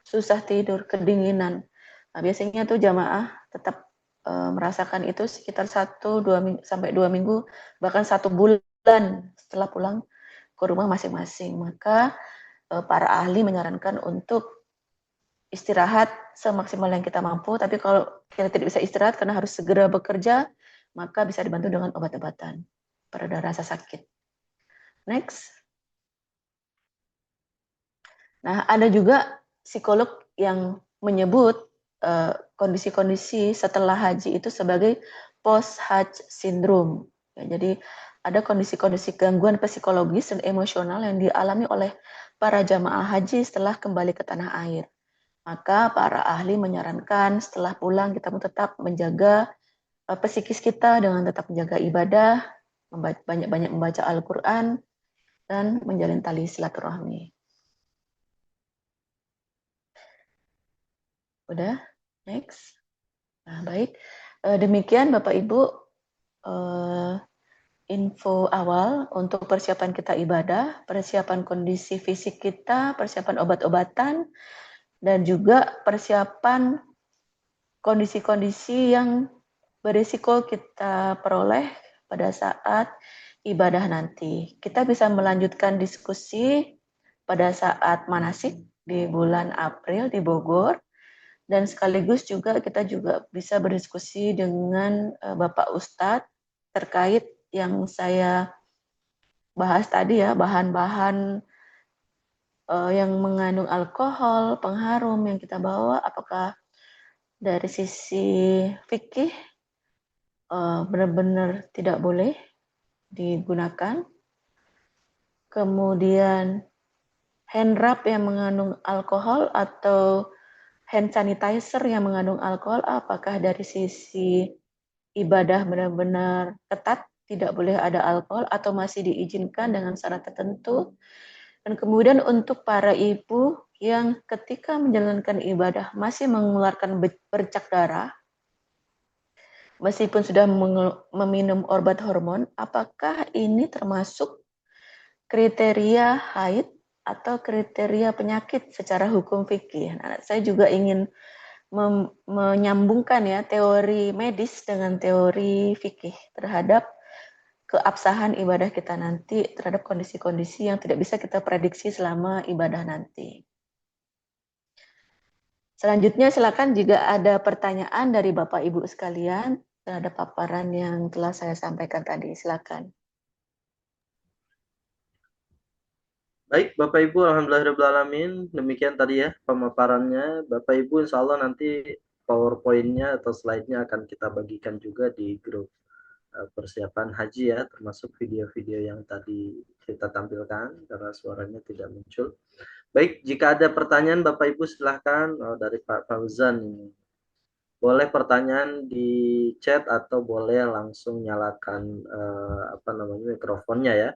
susah tidur, kedinginan. Nah, biasanya tuh jamaah tetap merasakan itu sekitar 1-2 sampai 2 minggu, bahkan 1 bulan setelah pulang ke rumah masing-masing. Maka para ahli menyarankan untuk istirahat semaksimal yang kita mampu, tapi kalau kita tidak bisa istirahat karena harus segera bekerja, maka bisa dibantu dengan obat-obatan pada rasa sakit. Next. Nah, ada juga psikolog yang menyebut kondisi-kondisi setelah haji itu sebagai post-hajj syndrome. Ya, jadi ada kondisi-kondisi gangguan psikologis dan emosional yang dialami oleh para jamaah haji setelah kembali ke tanah air. Maka para ahli menyarankan setelah pulang kita tetap menjaga psikis kita dengan tetap menjaga ibadah, banyak-banyak membaca Al-Quran, dan menjalin tali silaturahmi. Udah, next. Nah, baik. Demikian Bapak Ibu info awal untuk persiapan kita ibadah, persiapan kondisi fisik kita, persiapan obat-obatan, dan juga persiapan kondisi-kondisi yang berisiko kita peroleh pada saat ibadah nanti. Kita bisa melanjutkan diskusi pada saat manasik di bulan April di Bogor, dan sekaligus juga kita juga bisa berdiskusi dengan Bapak Ustadz terkait yang saya bahas tadi ya, bahan-bahan yang mengandung alkohol, pengharum yang kita bawa, apakah dari sisi fikih benar-benar tidak boleh digunakan. Kemudian hand rub yang mengandung alkohol atau hand sanitizer yang mengandung alkohol, apakah dari sisi ibadah benar-benar ketat, tidak boleh ada alkohol atau masih diizinkan dengan syarat tertentu. Dan kemudian untuk para ibu yang ketika menjalankan ibadah masih mengeluarkan bercak darah, meskipun sudah meminum obat hormon, apakah ini termasuk kriteria haid atau kriteria penyakit secara hukum fikih? Nah, saya juga ingin menyambungkan ya teori medis dengan teori fikih terhadap keabsahan ibadah kita nanti, terhadap kondisi-kondisi yang tidak bisa kita prediksi selama ibadah nanti. Selanjutnya silakan jika ada pertanyaan dari Bapak Ibu sekalian terhadap paparan yang telah saya sampaikan tadi, silakan. Baik, Bapak Ibu, alhamdulillahirrahmanirrahim. Demikian tadi ya pemaparannya. Bapak Ibu, insya Allah nanti PowerPoint-nya atau slide-nya akan kita bagikan juga di grup persiapan haji ya, termasuk video-video yang tadi kita tampilkan karena suaranya tidak muncul. Baik, jika ada pertanyaan Bapak Ibu silahkan. Dari Pak Fauzan ini. Boleh pertanyaan di chat atau boleh langsung nyalakan mikrofonnya ya.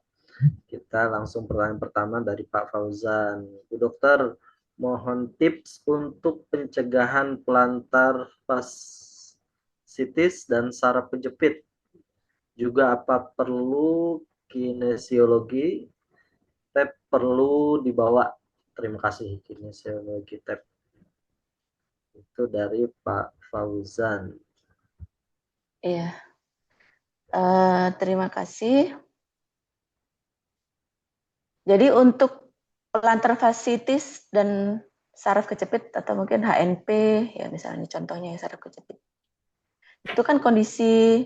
Kita langsung pertanyaan pertama dari Pak Fauzan. Bu Dokter, mohon tips untuk pencegahan plantar fasciitis dan saraf kejepit. Juga apa perlu kinesiologi tab perlu dibawa? Terima kasih, kinesiologi tab. Itu dari Pak Fauzan. Iya. Terima kasih. Jadi untuk plantar fasciitis dan saraf kejepit atau mungkin HNP, ya misalnya contohnya ya saraf kejepit. Itu kan kondisi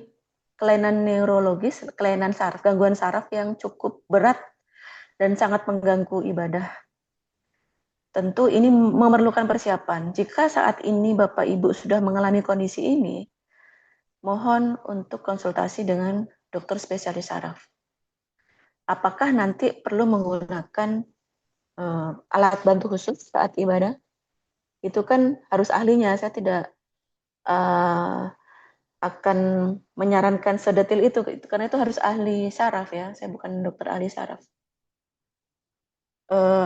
kelainan neurologis, kelainan saraf, gangguan saraf yang cukup berat dan sangat mengganggu ibadah. Tentu ini memerlukan persiapan. Jika saat ini Bapak Ibu sudah mengalami kondisi ini, mohon untuk konsultasi dengan dokter spesialis saraf. Apakah nanti perlu menggunakan alat bantu khusus saat ibadah, itu kan harus ahlinya. Saya tidak eh, akan menyarankan sedetil itu karena itu harus ahli syaraf ya. Saya bukan dokter ahli syaraf.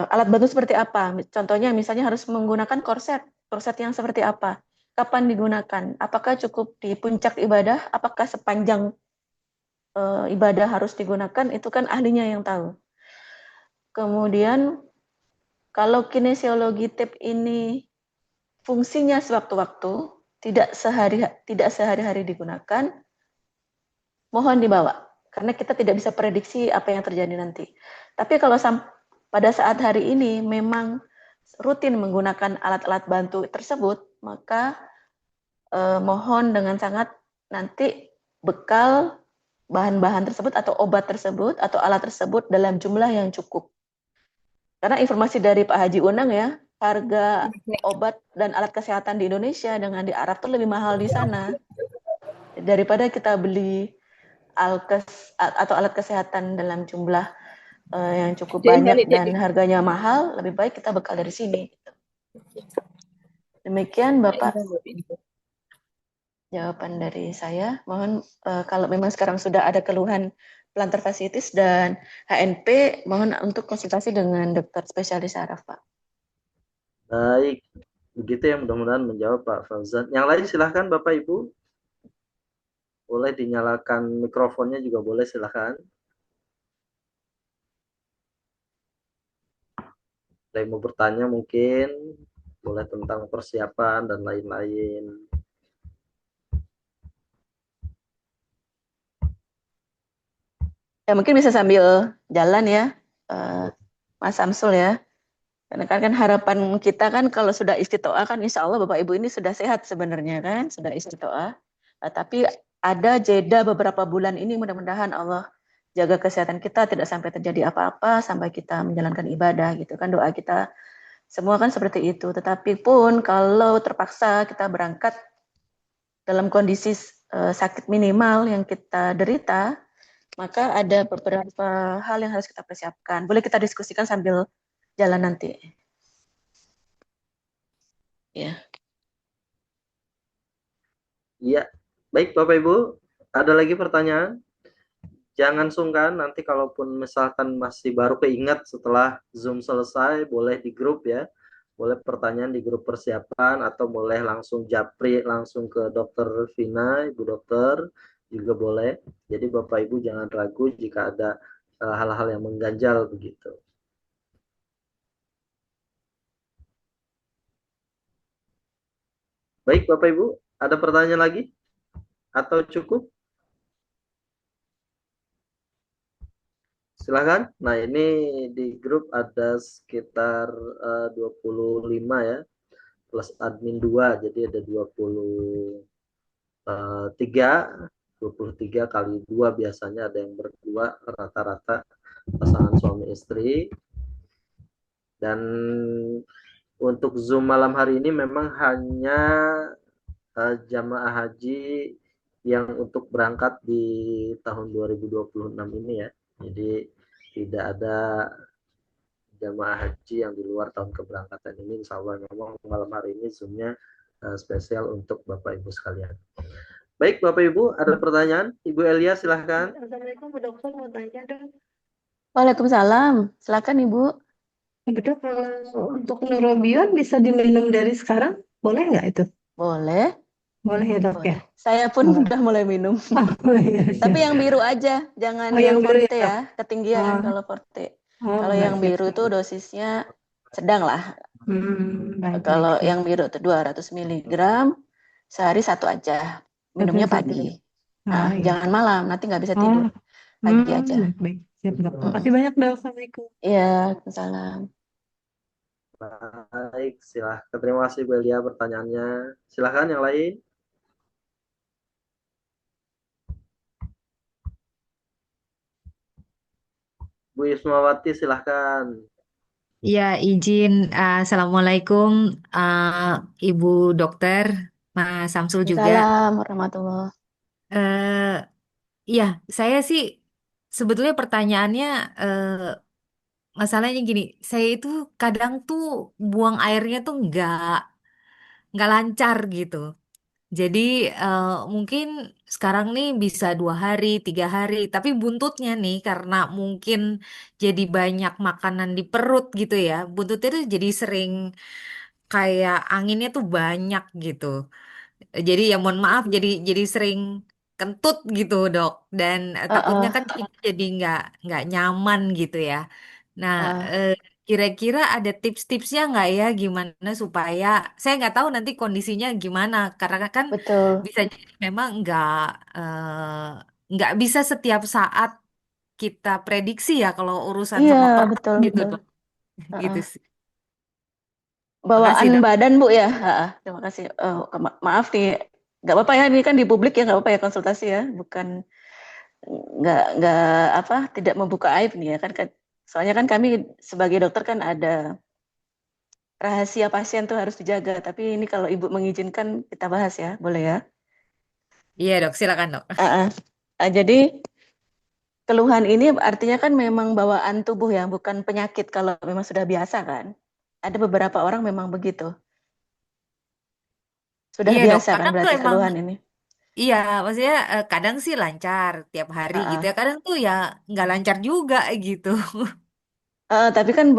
Alat bantu seperti apa? Contohnya misalnya harus menggunakan korset. Korset yang seperti apa? Kapan digunakan? Apakah cukup di puncak ibadah? Apakah sepanjang ibadah harus digunakan? Itu kan ahlinya yang tahu. Kemudian kalau kinesiologi tape ini fungsinya sewaktu-waktu, tidak sehari-hari digunakan, mohon dibawa. Karena kita tidak bisa prediksi apa yang terjadi nanti. Tapi kalau pada saat hari ini memang rutin menggunakan alat-alat bantu tersebut, maka mohon dengan sangat nanti bekal bahan-bahan tersebut atau obat tersebut atau alat tersebut dalam jumlah yang cukup. Karena informasi dari Pak Haji Unang ya, harga obat dan alat kesehatan di Indonesia dengan di Arab tuh lebih mahal di sana. Daripada kita beli alkes atau alat kesehatan dalam jumlah yang cukup banyak dan harganya mahal, lebih baik kita bekal dari sini. Demikian Bapak jawaban dari saya. Mohon kalau memang sekarang sudah ada keluhan plantar fasciitis dan HNP, mohon untuk konsultasi dengan dokter spesialis saraf, Pak. Baik, begitu ya, mudah-mudahan menjawab Pak Fauzan. Yang lain silahkan Bapak Ibu. Boleh dinyalakan mikrofonnya juga boleh, silahkan. Ada yang mau bertanya mungkin, boleh tentang persiapan dan lain-lain. Ya mungkin bisa sambil jalan ya, Mas Samsul ya. Karena kan harapan kita kan kalau sudah istiqoah kan insya Allah Bapak Ibu ini sudah sehat sebenarnya kan, sudah istiqoah. Tapi ada jeda beberapa bulan ini mudah-mudahan Allah jaga kesehatan kita tidak sampai terjadi apa-apa sampai kita menjalankan ibadah gitu kan, doa kita semua kan seperti itu. Tetapi pun kalau terpaksa kita berangkat dalam kondisi sakit minimal yang kita derita, maka ada beberapa hal yang harus kita persiapkan. Boleh kita diskusikan sambil jalan nanti. Ya. Iya, baik Bapak Ibu. Ada lagi pertanyaan? Jangan sungkan, nanti kalaupun misalkan masih baru keingat setelah Zoom selesai, boleh di grup ya. Boleh pertanyaan di grup persiapan atau boleh langsung japri langsung ke Dokter Vina, Ibu Dokter juga boleh. Jadi Bapak Ibu jangan ragu jika ada hal-hal yang mengganjal begitu. Baik Bapak Ibu, ada pertanyaan lagi? Atau cukup? Silahkan. Nah ini di grup ada sekitar 25 ya. Plus admin 2, jadi ada 23 kali 2 biasanya ada yang berdua rata-rata pasangan suami istri. Dan untuk Zoom malam hari ini memang hanya jamaah haji yang untuk berangkat di tahun 2026 ini ya. Jadi tidak ada jamaah haji yang di luar tahun keberangkatan ini. Insya Allah memang malam hari ini Zoom-nya spesial untuk Bapak Ibu sekalian. Baik Bapak Ibu, ada pertanyaan? Ibu Elia silahkan. Assalamualaikum Bu Dokter, mau tanya dong. Waalaikumsalam. Silakan Ibu. Betul, kalau untuk neurobion bisa diminum dari sekarang, boleh nggak itu? Boleh. Boleh ya Dok ya? Boleh. Saya pun Boleh. udah mulai minum. Oh, iya, Tapi siap. yang biru aja, jangan Oh, yang yang biru ya, forte Dok? ya. Ketinggian Oh, kalau forte. oh, Kalau baik, yang siap, biru siap. tuh dosisnya sedang lah. Baik, baik, Kalau siap. yang biru itu 200 mg, sehari satu aja. Minumnya Satu, pagi. oh, Nah, iya. jangan malam, nanti nggak bisa Oh, tidur. Pagi aja. baik, baik. Siap, Dok. Makasih banyak, Dok. Assalamualaikum. Iya, salam. Baik, silahkan. Terima kasih Bu Elia pertanyaannya. Silahkan yang lain. Bu Ismawati silahkan. Ya, izin. Assalamualaikum, Ibu Dokter, Mas Samsul juga. Salam warahmatullah. Ya, saya sih sebetulnya pertanyaannya masalahnya gini, saya itu kadang tuh buang airnya tuh nggak lancar gitu. Jadi mungkin sekarang nih bisa 2 hari, 3 hari, tapi buntutnya nih karena mungkin jadi banyak makanan di perut gitu ya, buntutnya tuh jadi sering kayak anginnya tuh banyak gitu. Jadi ya mohon maaf, jadi sering kentut gitu dok, dan takutnya Heeh, kan kita jadi nggak nyaman gitu ya. Nah, ah, eh, kira-kira ada tips-tipsnya nggak ya gimana supaya saya nggak tahu nanti kondisinya gimana karena kan betul. bisa jadi memang nggak bisa setiap saat kita prediksi ya kalau urusan Iya, sama perut betul, gitu betul. dok, gitu Heeh. sih. Makasih Bawaan dok. badan Bu ya. Heeh, terima kasih. Maaf nih, nggak apa-apa ya. Ini kan di publik ya, nggak apa-apa ya konsultasi ya. Bukan nggak apa, tidak membuka aib nih ya kan. Soalnya kan kami sebagai dokter kan ada rahasia pasien tuh harus dijaga. Tapi ini kalau Ibu mengizinkan kita bahas ya, boleh ya? Iya dok, silakan dok. Heeh. Jadi keluhan ini artinya kan memang bawaan tubuh ya, bukan penyakit kalau memang sudah biasa kan. Ada beberapa orang memang begitu. Sudah Iya dok, biasa kan kadang tuh berarti emang keluhan ini. iya, maksudnya kadang sih lancar tiap hari gitu Heeh. ya. Kadang tuh ya nggak lancar juga gitu. Tapi kan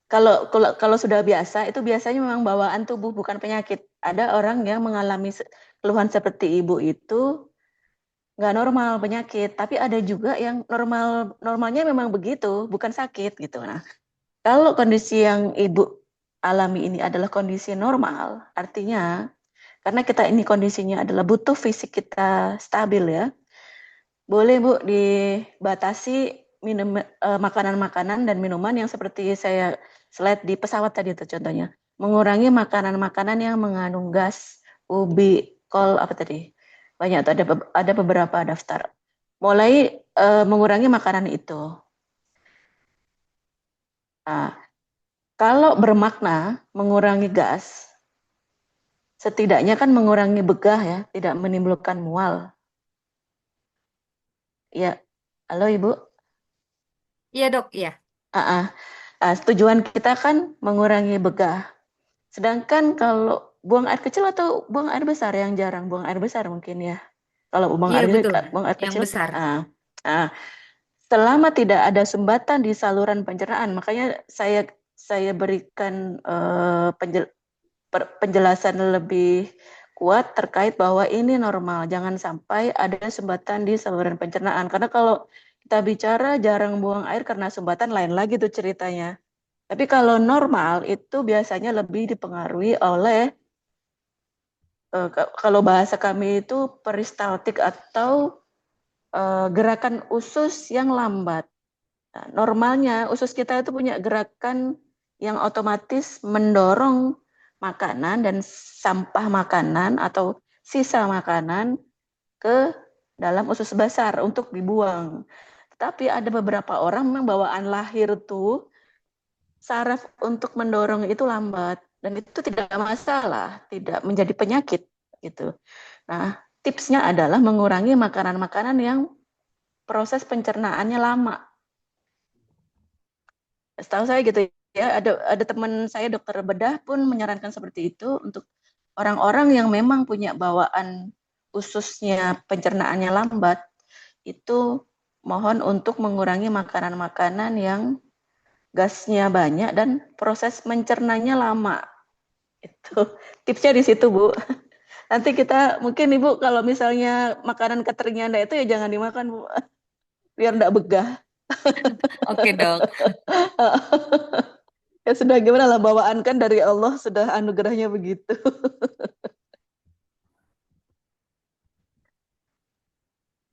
kalau sudah biasa itu biasanya memang bawaan tubuh bukan penyakit. Ada orang yang mengalami keluhan seperti ibu itu nggak normal penyakit, tapi ada juga yang normalnya memang begitu, bukan sakit gitu. Nah, kalau kondisi yang ibu alami ini adalah kondisi normal, artinya karena kita ini kondisinya adalah butuh fisik kita stabil ya. Boleh Bu dibatasi makanan-makanan dan minuman yang seperti saya slide di pesawat tadi itu contohnya. Mengurangi makanan-makanan yang mengandung gas, ubi, kol apa tadi? Banyak tuh ada beberapa daftar. Mulai mengurangi makanan itu. Nah, kalau bermakna mengurangi gas, setidaknya kan mengurangi begah ya, tidak menimbulkan mual. Ya, halo Ibu. Iya dok, iya. Ah, ah. Tujuan kita kan mengurangi begah. Sedangkan kalau buang air kecil atau buang air besar yang jarang buang air besar mungkin ya. Kalau Iya betul, buang air yang kecil, besar. ah, selama tidak ada sumbatan di saluran pencernaan, makanya saya berikan penjelasan lebih kuat terkait bahwa ini normal. Jangan sampai ada sumbatan di saluran pencernaan. Karena kalau kita bicara jarang buang air karena sumbatan lain lagi tuh ceritanya. Tapi kalau normal itu biasanya lebih dipengaruhi oleh kalau bahasa kami itu peristaltik atau gerakan usus yang lambat. Nah, normalnya usus kita itu punya gerakan yang otomatis mendorong makanan dan sampah makanan atau sisa makanan ke dalam usus besar untuk dibuang. Tapi ada beberapa orang memang bawaan lahir tuh saraf untuk mendorong itu lambat dan itu tidak masalah, tidak menjadi penyakit gitu. Nah, tipsnya adalah mengurangi makanan-makanan yang proses pencernaannya lama. Setahu saya gitu ya, ada teman saya dokter bedah pun menyarankan seperti itu untuk orang-orang yang memang punya bawaan ususnya pencernaannya lambat, itu mohon untuk mengurangi makanan-makanan yang gasnya banyak dan proses mencernanya lama. Itu tipsnya di situ, Bu. Nanti kita mungkin Ibu kalau misalnya makanan keteringanda itu ya jangan dimakan, Bu. Biar enggak begah. Oke dok. Ya sudah gimana lah bawaan kan dari Allah sudah anugerahnya begitu.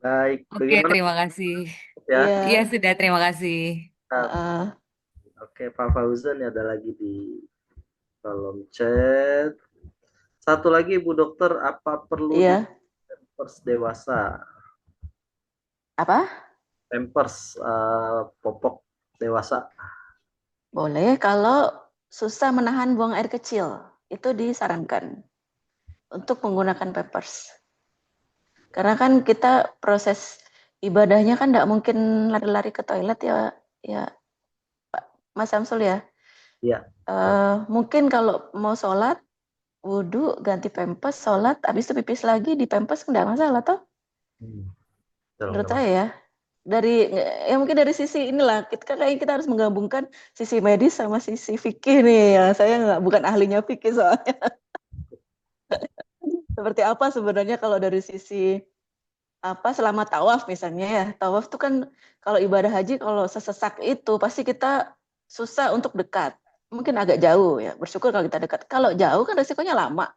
Baik, Oke, bagaimana terima kasih. ya? Iya Iya. sudah, terima kasih. Oke, Pak Fauzan ada lagi di kolom chat. Satu lagi, Ibu Dokter, apa perlu di Iya. pampers dewasa? Apa? Pampers popok dewasa. Boleh kalau susah menahan buang air kecil. Itu disarankan untuk menggunakan Pampers. Karena kan kita proses ibadahnya kan tidak mungkin lari-lari ke toilet ya, ya Mas Samsul ya. Iya. Mungkin kalau mau sholat, wudhu, ganti pempes, sholat, habis itu pipis lagi di pempes nggak masalah toh? Betul, Menurut nggak saya masalah. ya. Ya mungkin dari sisi inilah kayaknya kita harus menggabungkan sisi medis sama sisi fikih nih ya. Saya bukan ahlinya fikih soalnya. Seperti apa sebenarnya kalau dari sisi apa selama tawaf misalnya ya. Tawaf tuh kan kalau ibadah haji kalau sesesak itu pasti kita susah untuk dekat. Mungkin agak jauh ya. Bersyukur kalau kita dekat. Kalau jauh kan resikonya lama.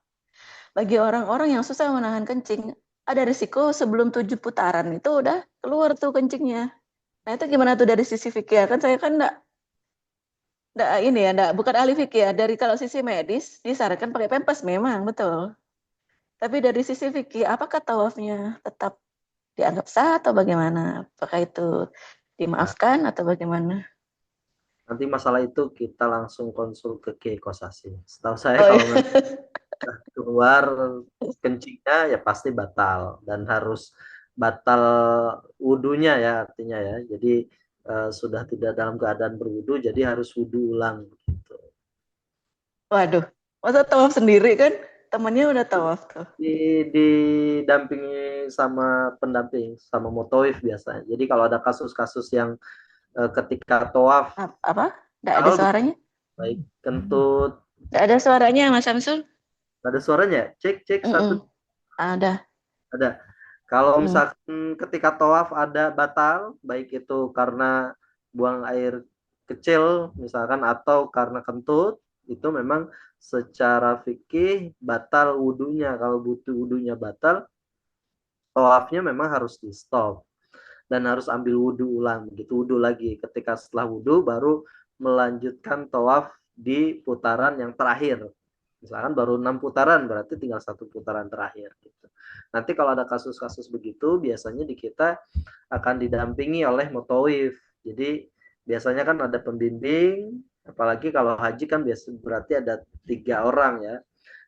Bagi orang-orang yang susah menahan kencing, ada risiko sebelum 7 putaran itu udah keluar tuh kencingnya. Nah itu gimana tuh dari sisi fikih? Kan saya kan enggak ini ya, enggak bukan ahli fikih ya. Dari kalau sisi medis disarankan pakai pempes memang betul. Tapi dari sisi fikih, apakah tawafnya tetap dianggap sah atau bagaimana? Apakah itu Nah, dimaafkan atau bagaimana? nanti masalah itu kita langsung konsul ke Kiai Kosasi. Setahu saya Oh iya. kalau memang keluar kencingnya ya pasti batal dan harus batal wudhunya ya artinya ya. Jadi sudah tidak dalam keadaan berwudhu jadi harus wudhu ulang gitu. Waduh, masa tawaf sendiri kan? Temannya udah tawaf tuh. Didampingi sama pendamping sama motoif biasanya. Jadi kalau ada kasus-kasus yang ketika tawaf Apa? Enggak ada awal suaranya? baik kentut Enggak ada suaranya Mas Samsul? ada suaranya cek cek satu Ada. ada. Kalau Mm. misalkan ketika tawaf ada batal, baik itu karena buang air kecil misalkan atau karena kentut, itu memang secara fikih batal wudhunya. Kalau butuh wudhunya batal, tawafnya memang harus di stop dan harus ambil wudhu ulang, gitu wudhu lagi. Ketika setelah wudhu baru melanjutkan tawaf di putaran yang terakhir. Misalkan baru 6 putaran, berarti tinggal 1 putaran terakhir. Gitu. Nanti kalau ada kasus-kasus begitu, biasanya di kita akan didampingi oleh mutawif. Jadi biasanya kan ada pembimbing, apalagi kalau haji kan biasa berarti ada 3 orang ya.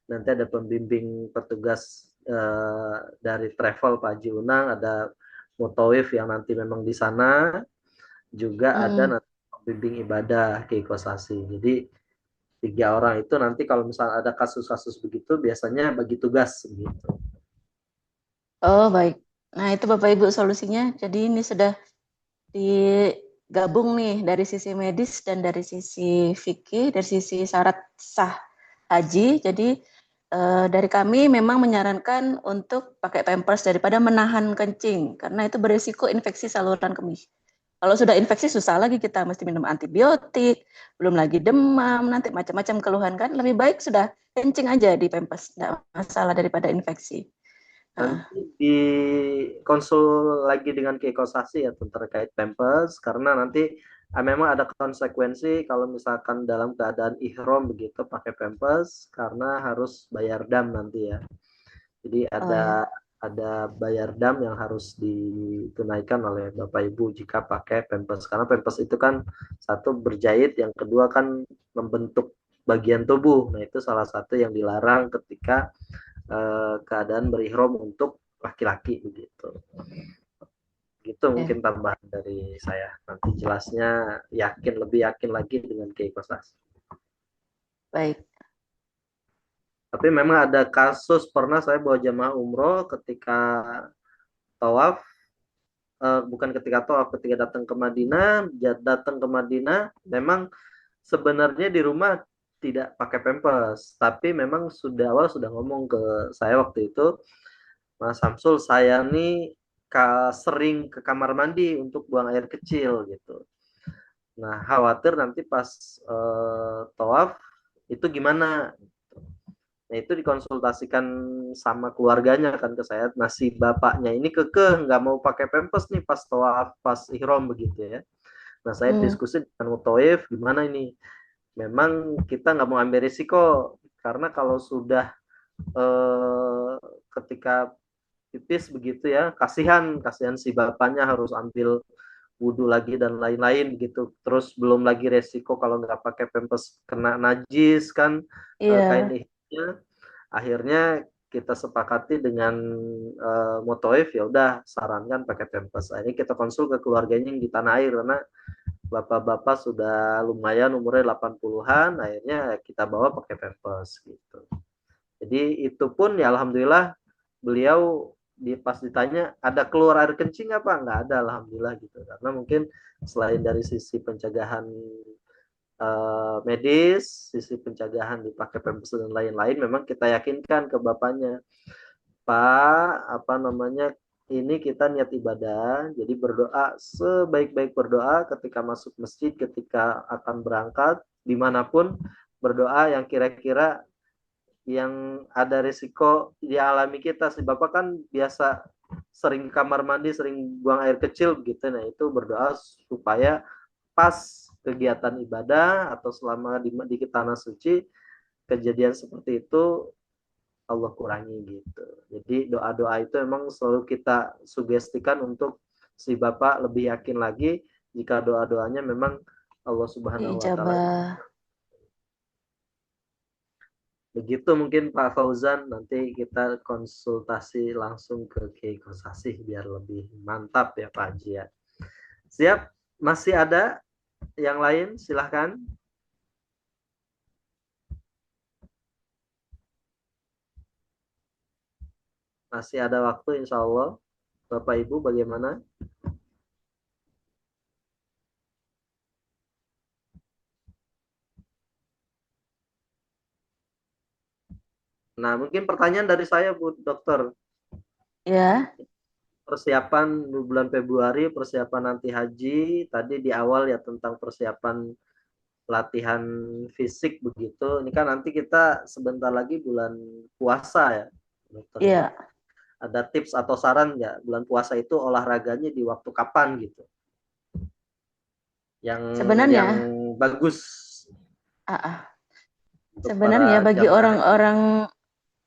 Nanti ada pembimbing petugas dari travel Pak Haji Unang, ada mutawif yang nanti memang di sana, juga ada nanti pembimbing ibadah Kiai Kosasi. Jadi 3 orang itu nanti kalau misalnya ada kasus-kasus begitu biasanya bagi tugas gitu. Oh, baik. Nah, itu Bapak Ibu solusinya. Jadi ini sudah digabung nih dari sisi medis dan dari sisi fikih, dari sisi syarat sah haji. Jadi dari kami memang menyarankan untuk pakai pampers daripada menahan kencing karena itu berisiko infeksi saluran kemih. Kalau sudah infeksi susah lagi kita mesti minum antibiotik, belum lagi demam, nanti macam-macam keluhan kan. Lebih baik sudah kencing aja di pampers, tidak masalah daripada infeksi. Nanti di konsul lagi dengan Kiai Kosasi ya terkait pampers karena nanti memang ada konsekuensi kalau misalkan dalam keadaan ihram begitu pakai pampers karena harus bayar dam nanti ya. Jadi ada bayar dam yang harus ditunaikan oleh Bapak Ibu jika pakai pampers karena pampers itu kan satu berjahit, yang kedua kan membentuk bagian tubuh. Nah, itu salah satu yang dilarang ketika keadaan berihram untuk laki-laki begitu. Gitu mungkin tambahan dari saya. Nanti jelasnya lebih yakin lagi dengan Kiai Kosasi. Baik. Tapi memang ada kasus pernah saya bawa jamaah umroh ketika tawaf, bukan ketika tawaf, ketika datang ke Madinah, memang sebenarnya di rumah tidak pakai pampers, tapi memang awal sudah ngomong ke saya waktu itu, Mas Samsul, saya nih sering ke kamar mandi untuk buang air kecil gitu. Nah, khawatir nanti pas tawaf itu gimana. Nah, itu dikonsultasikan sama keluarganya kan ke saya. Nah, si bapaknya ini kekeh nggak mau pakai pampers nih pas tawaf, pas ihram begitu ya. Nah, saya diskusi dengan mutawif gimana ini. Memang kita nggak mau ambil risiko karena kalau sudah ketika pipis begitu ya, kasihan si bapaknya harus ambil wudhu lagi dan lain-lain gitu. Terus belum lagi resiko kalau nggak pakai pampers kena najis kan, kain ihramnya. Akhirnya kita sepakati dengan mutawif, ya udah sarankan pakai pampers. Ini kita konsul ke keluarganya yang di tanah air karena bapak-bapak sudah lumayan umurnya 80-an, akhirnya kita bawa pakai pampers gitu. Jadi itu pun ya alhamdulillah beliau pas ditanya ada keluar air kencing apa, nggak ada alhamdulillah gitu. Karena mungkin selain dari sisi pencegahan medis, sisi pencegahan dipakai pampers dan lain-lain, memang kita yakinkan ke bapaknya, Pak, apa namanya, ini kita niat ibadah, jadi berdoa sebaik-baik berdoa ketika masuk masjid, ketika akan berangkat, dimanapun berdoa yang kira-kira yang ada risiko dialami kita. Si Bapak kan biasa sering kamar mandi, sering buang air kecil gitu. Nah, itu berdoa supaya pas kegiatan ibadah atau selama di tanah suci kejadian seperti itu Allah kurangi gitu. Jadi doa-doa itu emang selalu kita sugestikan untuk si Bapak lebih yakin lagi jika doa-doanya memang Allah Subhanahu wa taala. Ijabah. Begitu mungkin Pak Fauzan, nanti kita konsultasi langsung ke Kiai Kosasih biar lebih mantap ya Pak Haji ya. Siap? Masih ada yang lain? Silahkan. Masih ada waktu insya Allah. Bapak Ibu bagaimana? Nah, mungkin pertanyaan dari saya Bu Dokter. Ya, Persiapan bulan Februari, persiapan nanti haji, tadi di awal ya tentang persiapan latihan fisik begitu. Ini kan nanti kita sebentar lagi bulan puasa ya, Dokter. iya. Ada tips atau saran nggak bulan puasa itu olahraganya di waktu kapan gitu? Sebenarnya, Yang bagus untuk sebenarnya para jamaah haji.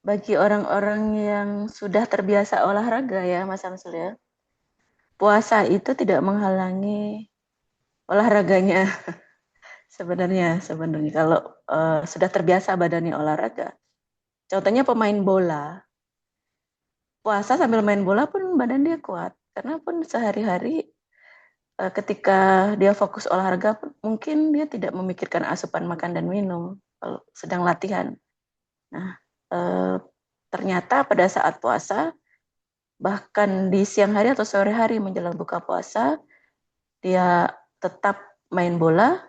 bagi orang-orang yang sudah terbiasa olahraga ya, Mas Samsul ya, puasa itu tidak menghalangi olahraganya. Sebenarnya kalau sudah terbiasa badannya olahraga. Contohnya pemain bola, puasa sambil main bola pun badan dia kuat. Karena pun sehari-hari ketika dia fokus olahraga mungkin dia tidak memikirkan asupan makan dan minum kalau sedang latihan. Nah, ternyata pada saat puasa, bahkan di siang hari atau sore hari menjelang buka puasa, dia tetap main bola,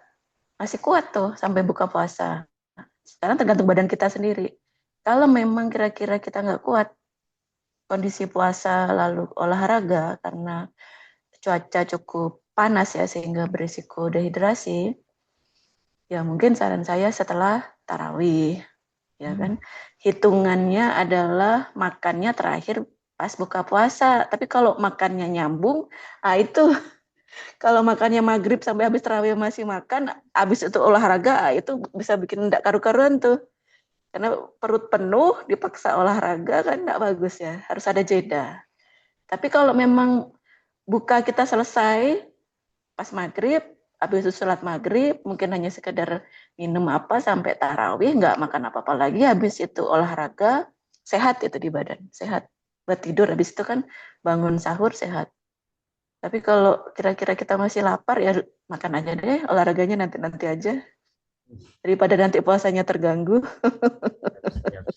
masih kuat tuh sampai buka puasa. Sekarang tergantung badan kita sendiri. Kalau memang kira-kira kita nggak kuat kondisi puasa lalu olahraga karena cuaca cukup panas ya sehingga berisiko dehidrasi, ya mungkin saran saya setelah tarawih, ya kan, hitungannya adalah makannya terakhir pas buka puasa. Tapi kalau makannya nyambung, itu kalau makannya maghrib sampai habis tarawih masih makan, habis itu olahraga, itu bisa bikin enggak karu-karuan tuh. Karena perut penuh dipaksa olahraga kan enggak bagus ya, harus ada jeda. Tapi kalau memang buka kita selesai pas maghrib, habis itu sholat maghrib, mungkin hanya sekedar minum apa sampai tarawih, nggak makan apa-apa lagi, habis itu olahraga, sehat itu di badan, sehat. Buat tidur, habis itu kan bangun sahur sehat. Tapi kalau kira-kira kita masih lapar, ya makan aja deh, olahraganya nanti-nanti aja. Daripada nanti puasanya terganggu.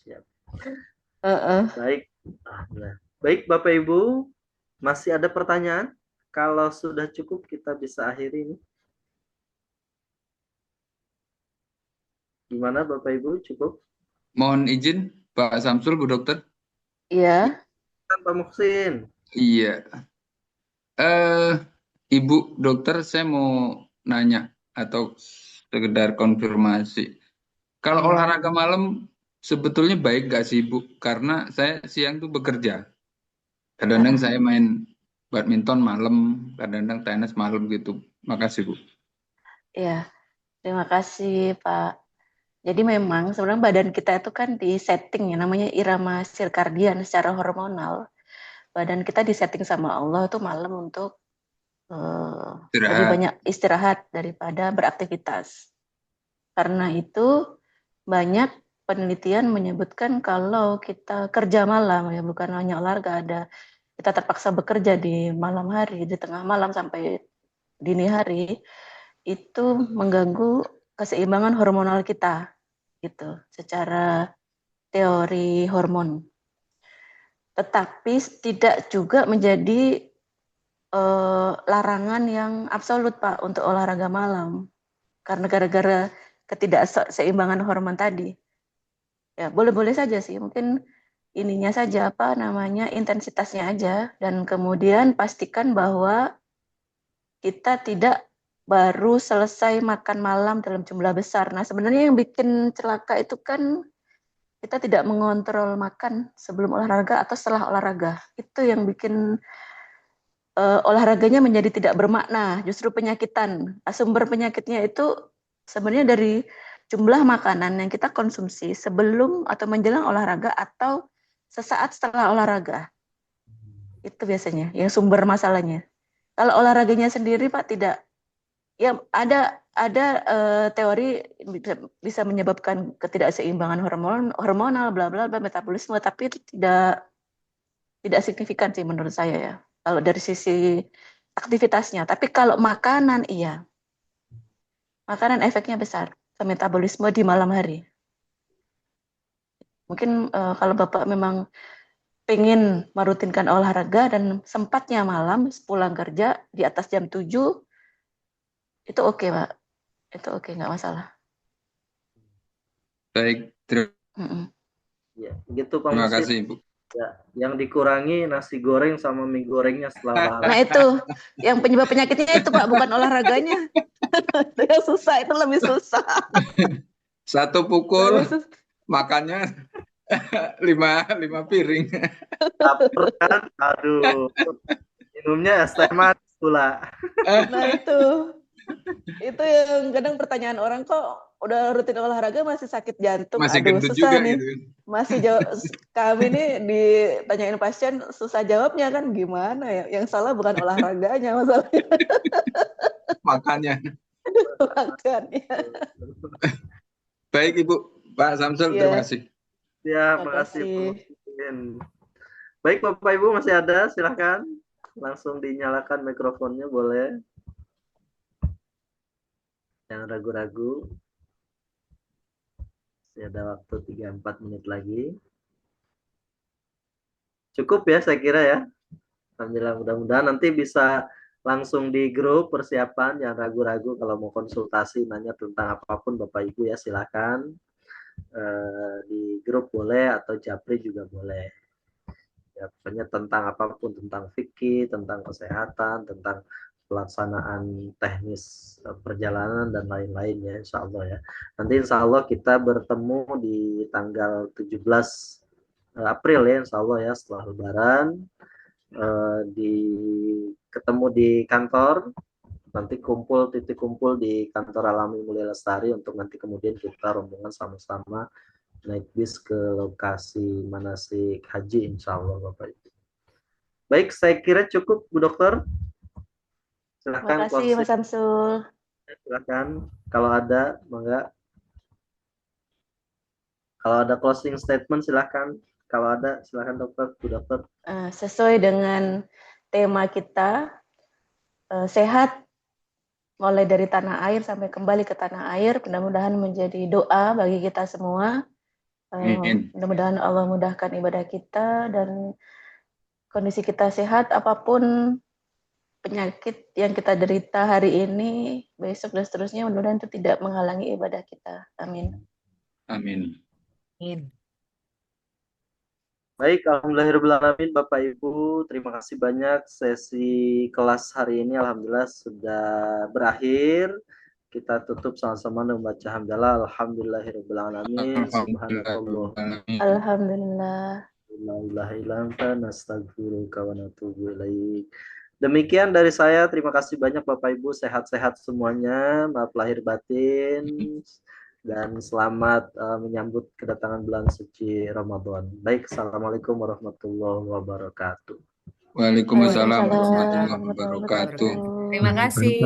Siap. Baik. Baik Bapak Ibu, masih ada pertanyaan? Kalau sudah cukup kita bisa akhiri ini. Gimana Bapak Ibu, cukup? Mohon izin Pak Samsul, Bu Dokter. Iya. Kan Pak Muksin. Iya. Ibu Dokter, saya mau nanya atau sekedar konfirmasi. Kalau olahraga malam sebetulnya baik gak sih Bu? Karena saya siang tuh bekerja. Kadang-kadang saya main badminton malam, kadang-kadang tenis malam gitu. Makasih Bu. Iya, terima kasih Pak. Jadi memang sebenarnya badan kita itu kan di setting ya, namanya irama sirkadian secara hormonal. Badan kita di setting sama Allah itu malam untuk lebih banyak istirahat daripada beraktivitas. Karena itu banyak penelitian menyebutkan kalau kita kerja malam, ya bukan hanya olahraga, kita terpaksa bekerja di malam hari, di tengah malam sampai dini hari, itu mengganggu keseimbangan hormonal kita gitu secara teori hormon. Tetapi tidak juga menjadi larangan yang absolut Pak untuk olahraga malam karena gara-gara ketidakseimbangan hormon tadi. Ya boleh-boleh saja sih, mungkin ininya saja apa namanya intensitasnya aja dan kemudian pastikan bahwa kita tidak baru selesai makan malam dalam jumlah besar. Nah sebenarnya yang bikin celaka itu kan kita tidak mengontrol makan sebelum olahraga atau setelah olahraga. Itu yang bikin olahraganya menjadi tidak bermakna, justru penyakitan. Sumber penyakitnya itu sebenarnya dari jumlah makanan yang kita konsumsi sebelum atau menjelang olahraga atau sesaat setelah olahraga. Itu biasanya yang sumber masalahnya. Kalau olahraganya sendiri Pak tidak, ya ada teori bisa menyebabkan ketidakseimbangan hormonal bla bla bla metabolisme, tapi itu tidak signifikan sih menurut saya ya. Kalau dari sisi aktivitasnya, tapi kalau makanan iya, makanan efeknya besar ke metabolisme di malam hari. Mungkin kalau Bapak memang pengen merutinkan olahraga dan sempatnya malam pulang kerja di atas jam 7, itu oke Pak. Itu oke, nggak masalah. Baik, Ya, gitu Pak terima Musid. kasih Ibu. Ya, yang dikurangi nasi goreng sama mie gorengnya setelah Nah olahraga. itu, yang penyebab penyakitnya itu Pak, bukan olahraganya. Itu yang susah, itu lebih susah. Satu Lebih pukul susah. makannya 5 piring. Lapar kan? Aduh. Minumnya es teh manis pula. Nah itu yang kadang pertanyaan orang, kok udah rutin olahraga masih sakit jantung. Masih Aduh gendut susah juga nih. gitu kan. Masih kami nih ditanyain pasien susah jawabnya kan, gimana ya? Yang salah bukan olahraganya, masalahnya Makannya. makannya. Baik Ibu, Pak Samsul, Iya, terima kasih. Ya, terima makasih Pak kasih. Muhsin. Baik Bapak Ibu masih ada, silahkan. Langsung dinyalakan mikrofonnya boleh. Jangan ragu-ragu. Masih ada waktu 3-4 menit lagi. Cukup ya saya kira ya. Alhamdulillah, mudah-mudahan nanti bisa langsung di grup persiapan, jangan ragu-ragu kalau mau konsultasi nanya tentang apapun Bapak Ibu ya silakan. Di grup boleh atau japri juga boleh. Ya, pokoknya tentang apapun, tentang fikih, tentang kesehatan, tentang pelaksanaan teknis perjalanan dan lain-lain ya insya Allah ya. Nanti insya Allah kita bertemu di tanggal 17 April ya insya Allah ya setelah Lebaran. Ketemu di kantor, nanti titik kumpul di kantor Alami Mulia Lestari untuk nanti kemudian kita rombongan sama-sama naik bis ke lokasi manasik haji insya Allah Bapak Ibu. Baik, saya kira cukup Bu Dokter. Terima Silakan kasih Mas closing. Samsul. Silakan kalau ada, mangga. Kalau ada closing statement silakan. Kalau ada silakan Dokter, Bu Dokter. Sesuai dengan tema kita, sehat mulai dari tanah air sampai kembali ke tanah air, mudah-mudahan menjadi doa bagi kita semua. Mudah-mudahan Allah mudahkan ibadah kita dan kondisi kita sehat, apapun penyakit yang kita derita hari ini, besok dan seterusnya, mudah-mudahan itu tidak menghalangi ibadah kita. Amin. Amin. Amin. Baik, alhamdulillahirrahmanirrahim Bapak Ibu, terima kasih banyak sesi kelas hari ini alhamdulillah sudah berakhir. Kita tutup sama-sama membaca hamdalah alhamdulillahirrahmanirrahim subhanallah Alhamdulillah. la ilaha illa anta nastaghfiruka wa natubu ilaik. Demikian dari saya, terima kasih banyak Bapak Ibu, sehat-sehat semuanya, maaf lahir batin. Dan selamat menyambut kedatangan bulan suci Ramadan. Baik, assalamualaikum warahmatullahi wabarakatuh. Waalaikumsalam warahmatullahi wabarakatuh. Terima kasih.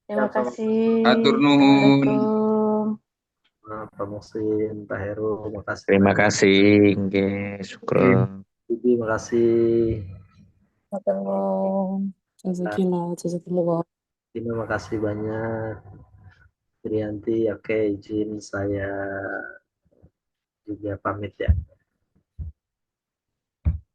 Terima kasih. Atur nuhun. Assalamualaikum. Pak Muhsin, Pak Heru, makasih. Terima kasih, nggih, syukur. Bibi, makasih. Jazakallah. Terima kasih banyak. Trianti, oke, izin saya juga pamit ya.